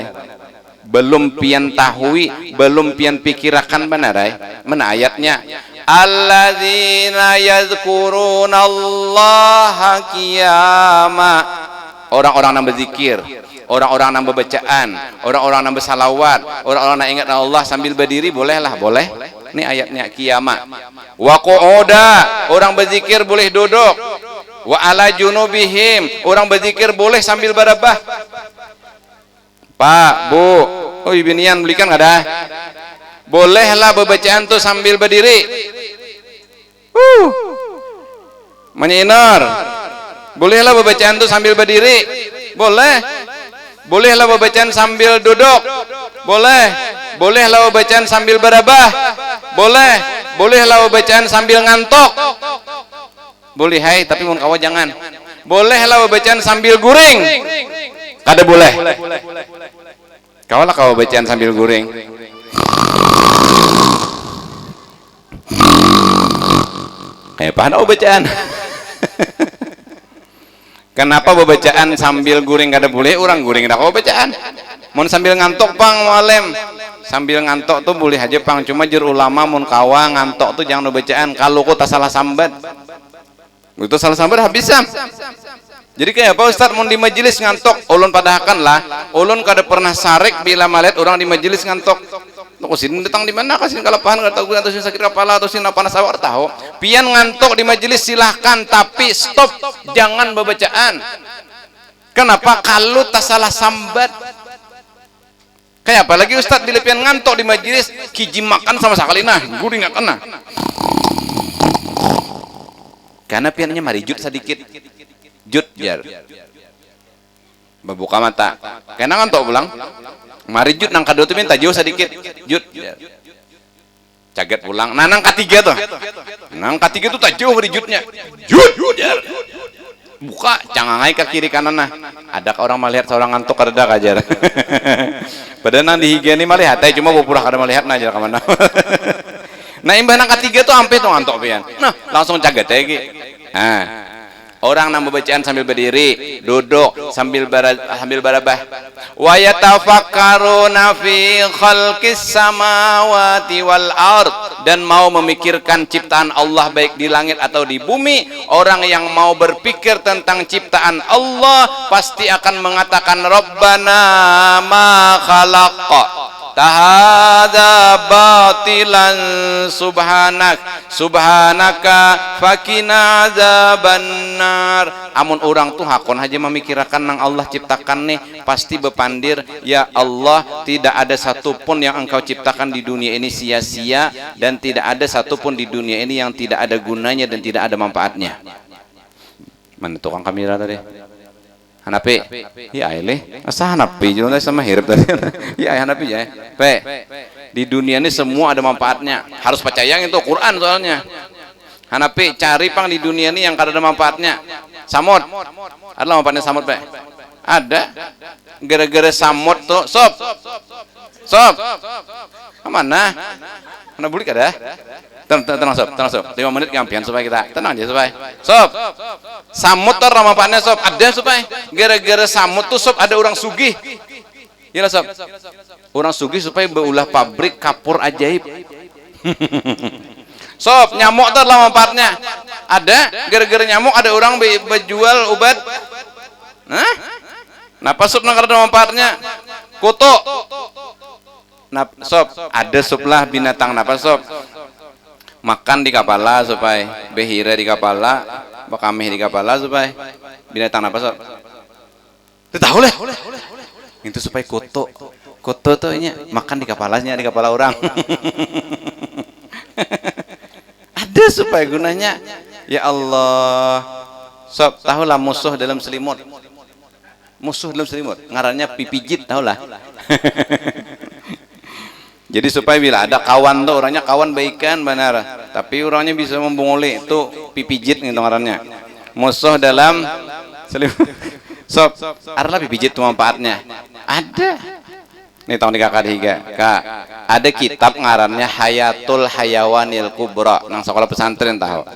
belum pian tahui, belum pian pikirakan benar mana ayatnya. Alladzina yadhkurunallaha qiyama orang-orang yang berzikir, orang-orang yang berbacaan, orang-orang yang bersalawat, orang-orang yang ingat Allah sambil berdiri, bolehlah, boleh. Ini ayatnya kiamat. Wa qu'uda, orang berzikir boleh duduk. Wa ala junubihim, orang berzikir boleh sambil berabah. Pak, Bu, oh ibinian belikan nggak ada? Bolehlah berbacaan tuh sambil berdiri. Menyinar. Bolehlah berbacaan tuh sambil berdiri. Boleh. Bolehlah berbacaan sambil duduk. Boleh. Bolehlah berbacaan sambil berabah. Boleh. Bolehlah berbacaan sambil ngantuk. Boleh, hai, tapi mun kawa jangan. Bolehlah berbacaan sambil guring. Kada boleh. Kawalah kawa bacaan sambil guring. Paham bacaan? Kenapa bacaan sambil guring kada boleh? Orang guring dah kau bacaan. Mun sambil ngantuk pang mualim. Sambil ngantuk tuh boleh aja pang. Cuma jur ulama mun kawa ngantuk tuh jangan bacaan. Kalau kau tak salah sambat. Itu salah sambat habisam. Jadi kayak apa Ustaz mun di majelis ngantuk? Ulun padahakan lah. Ulun kada pernah sarik bila melihat orang di majelis ngantuk. Tuh sini datang di mana kasih kalapahan kada tahu atau sakit kepala atau sini panas awak tahu. Pian ngantuk di majelis silahkan tapi stop, jangan bacaan. Kenapa? Kalau tak salah sambat. Kayak apa lagi Ustaz bila pian ngantuk di majelis kiji makan sama sekali nah, guring enggak kena. Karena piannya marijut sedikit. Jut jar. Membuka mata. Kena ngantuk pulang. Mari jut nang kadua tu minta jauh sedikit. Jut. Caget pulang. Nah nang ketiga tuh. Nang ketiga tuh tak jauh dari jutnya. Jut. Buka, cangangai ke kiri kanan nah. Ada orang melihat seorang ngantuk kada kajar. Padahal nang dihigieni melihat, cuma pura kada melihat nah ajar ke mana. Nah imbah nang ketiga tuh ampe tuh ngantuk pian. Nah langsung caget lagi. Nah. Orang nang bacaan sambil berdiri, duduk sambil berabah. Wa yatafakkaruna fi khalqis samawati wal ard, dan mau memikirkan ciptaan Allah baik di langit atau di bumi. Orang yang mau berpikir tentang ciptaan Allah pasti akan mengatakan Rabbana ma khalaqa tahada batilan subhanaka fakina azabannar. Amun orang tuh hakon aja memikirkan nang Allah ciptakan nih pasti bepandir ya Allah, tidak ada satupun yang engkau ciptakan di dunia ini sia-sia, dan tidak ada satupun di dunia ini yang tidak ada gunanya dan tidak ada manfaatnya. Mana tukang kamera tadi? Hanapi, ya ele, asa hanapi, jangan sama hirap tadi. Ya hanapi ya, pe. Di dunia ini semua ada manfaatnya. Harus percaya itu Quran soalnya. Hanapi, cari pang di dunia ini yang kada ada manfaatnya. Samud, adalah manfaatnya samud pe? Ada. Gara-gara samud tuh, sob, kemana? Mana bulik ada? Tenang sob, 5 menit ngampian supaya kita tenang aja supaya. Sob, samut tuh manfaatnya sob, ada supaya. Gara-gara samut tuh sob ada orang sugih. Iya sob. Orang sugih supaya beulah pabrik kapur ajaib. Sob, nyamuk tuh manfaatnya. Ada, gara-gara nyamuk ada orang berjual obat. Nah, napa sob nang ada manfaatnya? Kutu. Nah, sob, ada sublah binatang napa sob? Makan di kepala supaya behira di kepala, bakameh di kepala supaya binatang apa sob? Tahu lah. Itu supaya koto tuh nya makan di kepalanya, di kepala orang. Ada supaya gunanya. Ya Allah. Sob, tahulah musuh dalam selimut. Musuh dalam selimut. Ngarannya pipijit, tahulah. Jadi supaya bila ada kawan tuh orangnya kawan baikan benar, tapi orangnya bisa membunguli itu pipijit gitu ngarannya. Musuh dalam selimut. Sob, adalah pipijit itu manfaatnya. Ada. Nih tahun 3 Kak. Ada kitab ngarannya Hayatul Hayawanil Kubra nang sekolah pesantren tahu.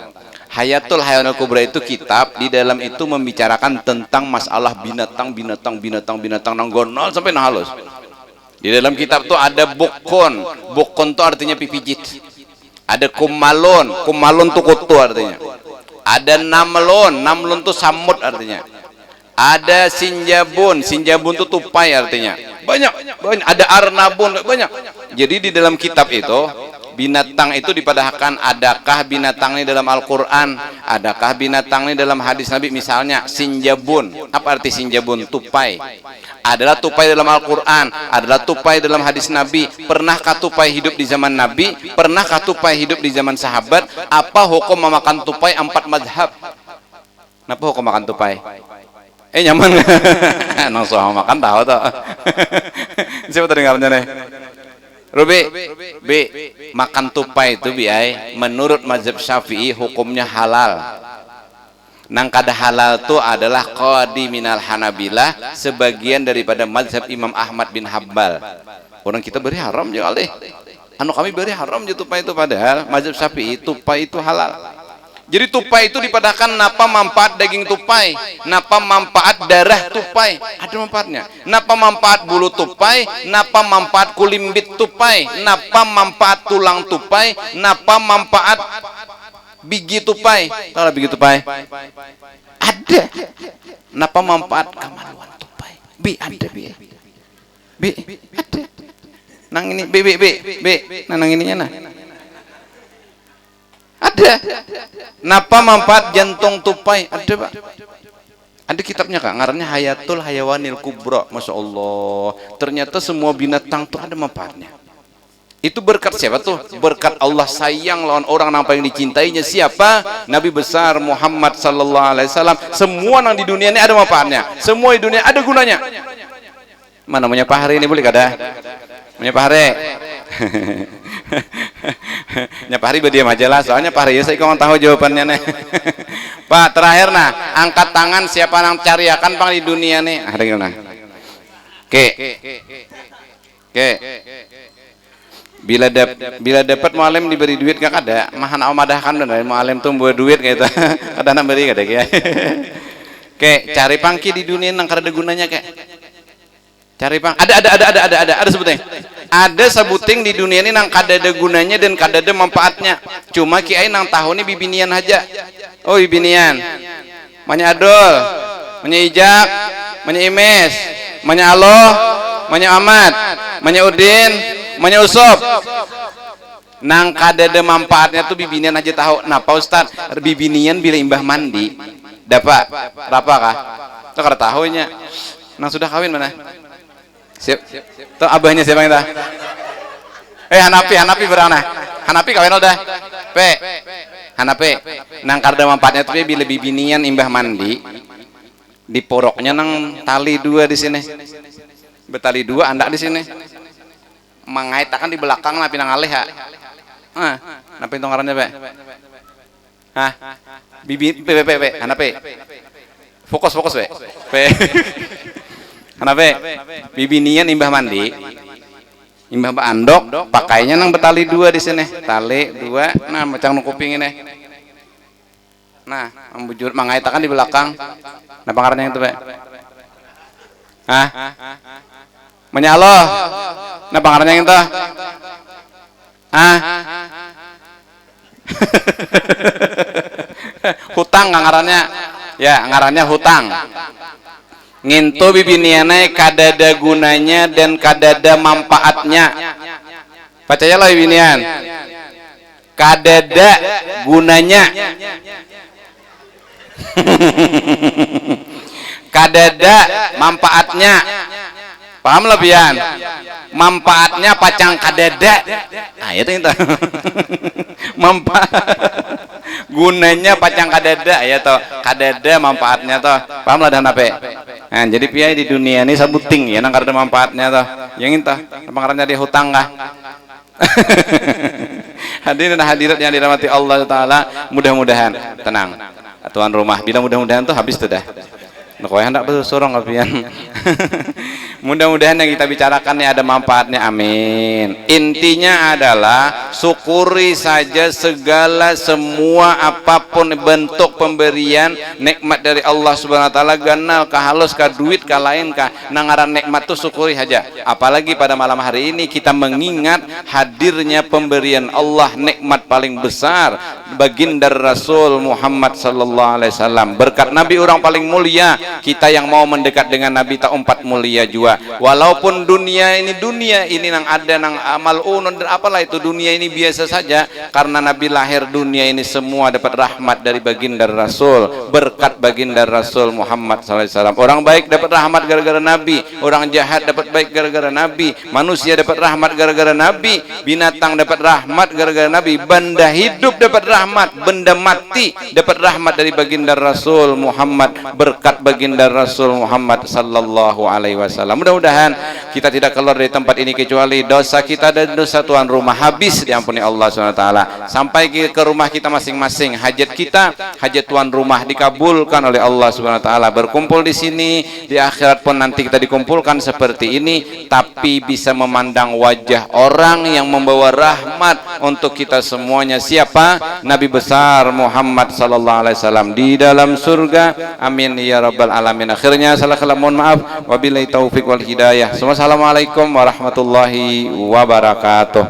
Hayatul Hayawanil Kubra itu kitab, di dalam itu membicarakan tentang masalah binatang nang gonol sampai nang halus. Di dalam kitab tuh ada bukon tuh artinya pipijit. Ada kumalon tuh kutu artinya. Ada namlon tuh samut artinya. Ada sinjabun. Sinjabun itu tupai artinya. Banyak. Ada arnabun, banyak. Jadi di dalam kitab itu binatang itu dipadahkan. Adakah binatang ini dalam Al-Quran? Adakah binatang ini dalam hadis Nabi? Misalnya sinjabun. Apa arti sinjabun? Tupai. Adalah tupai dalam Al-Quran, adalah tupai dalam hadis Nabi. Pernahkah tupai hidup di zaman Nabi? Pernahkah tupai hidup di zaman sahabat? Apa hukum memakan tupai 4 madhab? Kenapa hukum makan tupai? Nyaman nggak? Nang soal makan tahu tuh. Siapa terdengarnya nih? Rubi, B, makan tupai itu biai menurut mazhab Syafi'i hukumnya halal. Nang kada halal itu adalah qadi minal Hanabilah, sebagian daripada mazhab Imam Ahmad bin Hambal. Orang kita beri haram je alih. Anu kami beri haram je tupai itu, padahal mazhab Syafi'i tupai itu halal. Jadi tupai itu dipadahkan napa manfaat daging tupai, napa manfaat darah tupai, ada manfaatnya. Napa manfaat bulu tupai, napa manfaat kulimbit tupai, napa manfaat tulang tupai, napa manfaat biji tupai. Tahu lah biji tupai? Ada. Napa manfaat kemaluan tupai? Bi ada bi. Bi ada. Nang ini B. Nang ininya nah. Ada. Napa manfaat jantung tupai? Ada, Pak. Ada kitabnya, Kak. Ngarannya Hayatul Hayawanil Kubra. Masya Allah. Ternyata semua binatang itu ada manfaatnya. Itu berkat siapa tuh? Berkat Allah sayang lawan orang yang paling dicintainya siapa? Nabi besar Muhammad sallallahu alaihi wasallam. Semua yang di dunia ini ada manfaatnya. Semua di dunia ada gunanya. Mana namanya Pak Hari ini boleh kada? Namanya Pak Hari. Nya Pak Hari berdiam aja lah, soalnya Pak Hari saya kurang tahu jawabannya nih. Pak terakhir nah, angkat tangan siapa yang cariakan pang di dunia nih? Ada gimana? Oke. Bila dapat mualim diberi duit gak ada, mahan amadahkan dan mualim tuh buat duit gitu. Ada nak beri kada ya. Oke, cari pangki di dunia nang kada ada gunanya kayak. Cari pang. Ada sebuting. Ada sebuting di dunia ini nang kada ada gunanya dan kada ada manfaatnya. Cuma kiai nang tahu nih bibinian aja. Oh bibinian. Manya Adol, manya Ijak, manya Imes, manya Allah, manya Ahmad, manya Udin, manya Usop. Nang kada ada manfaatnya tuh bibinian aja tahu. Nah Pak Ustad, bibinian bila imbah mandi dapat berapa kah? Itu kada tahunya. Nang sudah kawin mana? Siap. Tuh abahnya siapa yang dah? Hanapi berana. Hanapi kawin udah. Hanapi. Nang kada manfaatnya tuh bila bibinian imbah mandi diporoknya nang tali 2 di sini. Betali 2 andak di sini. Mangaitakan di belakang napi nang alih ha. Napi itu ngarannya Pak? Hah? Bibi Hanapi. Fokus Pak. Hanapi. Bibinian imbah mandi. Imbah andok pakainya nang betali 2 di sini. Tali 2 nah macam nu kuping ini. Nah, membujur mangaitakan di belakang. Nah pangarannya itu Pak? Hah? Menyaloh. Nah pangarannya itu? Hah? Hutang ngarannya. Ya, ngarannya hutang. Ngintu bibiniannya kadada gunanya dan kadada manfaatnya. Percayalah bibinian. Kadada gunanya. Kadada manfaatnya. Paham lebihan? Manfaatnya pacang kadada. Nah itu. Manfaat gunanya pacang kadada ya toh. Kadada manfaatnya toh. Paham lah dan apa? Nah, jadi piye di dunia ini sabuting ya nang kada manfaatnya toh. Yang itu pengarannya di hutang kah? Hadirin dan hadirat yang dirahmati Allah taala, mudah-mudahan tenang. Tuan rumah bila mudah-mudahan tuh habis tuh dah. Nak kowe hendak betul sorong kapian. Mudah-mudahan yang kita bicarakan ini ada manfaatnya, amin. Intinya adalah syukuri saja segala semua apapun bentuk pemberian nikmat dari Allah Subhanahu wa taala, ganal kah halus kah duit kah lain kah, nangaran nikmat tuh syukuri saja. Apalagi pada malam hari ini kita mengingat hadirnya pemberian Allah, nikmat paling besar baginda Rasul Muhammad sallallahu alaihi wasallam. Berkat Nabi orang paling mulia, kita yang mau mendekat dengan Nabi tak umpat mulia juga. Walaupun dunia ini nang ada nang amal unun dan apalah itu, dunia ini biasa saja, karena Nabi lahir dunia ini semua dapat rahmat dari baginda Rasul, berkat baginda Rasul Muhammad sallallahu alaihi wasallam. Orang baik dapat rahmat gara-gara Nabi, orang jahat dapat baik gara-gara Nabi, manusia dapat rahmat gara-gara Nabi, binatang dapat rahmat gara-gara Nabi, benda hidup dapat rahmat, benda mati dapat rahmat dari baginda Rasul Muhammad, berkat baginda Rasul Muhammad sallallahu alaihi wasallam. Mudah-mudahan kita tidak keluar dari tempat ini kecuali dosa kita dan dosa tuan rumah habis diampuni Allah Subhanahu wa taala. Sampai ke rumah kita masing-masing, hajat kita, hajat tuan rumah dikabulkan oleh Allah Subhanahu wa taala. Berkumpul di sini, di akhirat pun nanti kita dikumpulkan seperti ini, tapi bisa memandang wajah orang yang membawa rahmat untuk kita semuanya. Siapa? Nabi besar Muhammad sallallahu alaihi wasallam di dalam surga. Amin ya rabbal alamin. Akhirnya salah kalam, mohon maaf. Wabillahi taufik wal hidayah. Assalamualaikum warahmatullahi wabarakatuh.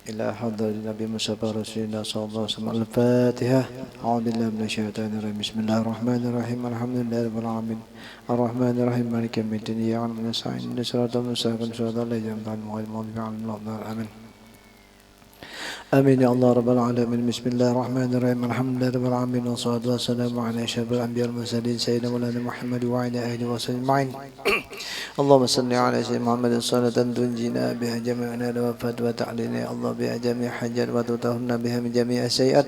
إلى حضر النبي مصطفى رسول الله صلى الله عليه وسلم. الفاتحة. أعوذ بالله من الشيطان الرجيم. بسم الله الرحمن الرحيم. الحمد لله رب العالمين الرحمن الرحيم مالك يوم الدين إياك نعبد وإياك نستعين اهدنا الصراط المستقيم صراط الذين أنعمت عليهم غير المغضوب عليهم ولا الضالين. آمين. آمين يا الله رب العالمين. بسم الله الرحمن الرحيم. الحمد لله رب العالمين والصلاة والسلام على أشرف الأنبياء والمرسلين سيدنا مولانا محمد وعلى آله وصحبه أجمعين. اللهم صل على سيدنا محمد صلاة تنجينا بها جميعنا الوفاة وتعلينا يا الله بها جميع حاجات وتطهرنا بها من جميع السيئات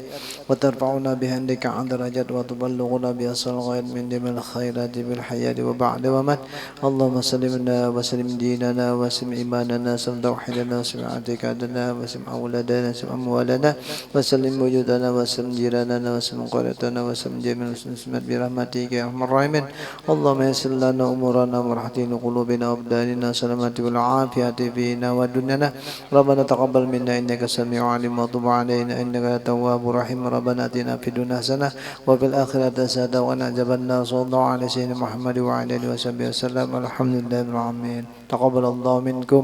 وترفعنا بها عندك عن درجات وتبلغنا بها الصالحات من جميع الخيرات بالحياة وبعد ومات. اللهم سلمنا وسلم ديننا وسلم إيماننا وسلم توحيدنا وسلم اعتقادنا وسلم أولادنا وسلم أموالنا وسلم وجودنا وسلم جيراننا وسلم قريتنا وسلم جميع المسلمين برحمتك يا أرحم الراحمين. اللهم يسر لنا أمورنا وراحتنا قلوبنا وأبداننا سلامة والعافية فينا ودنيانا. ربنا تقبل منا إنك سميع عليم وتب علينا إنك تواب رحيم. ربنا آتنا في الدنيا حسنة وفي الآخرة حسنة وقنا عذاب النار. صلى الله على سيدنا محمد وعلى آله وصحبه وسلم. الحمد لله رب العالمين. تقبل الله منكم.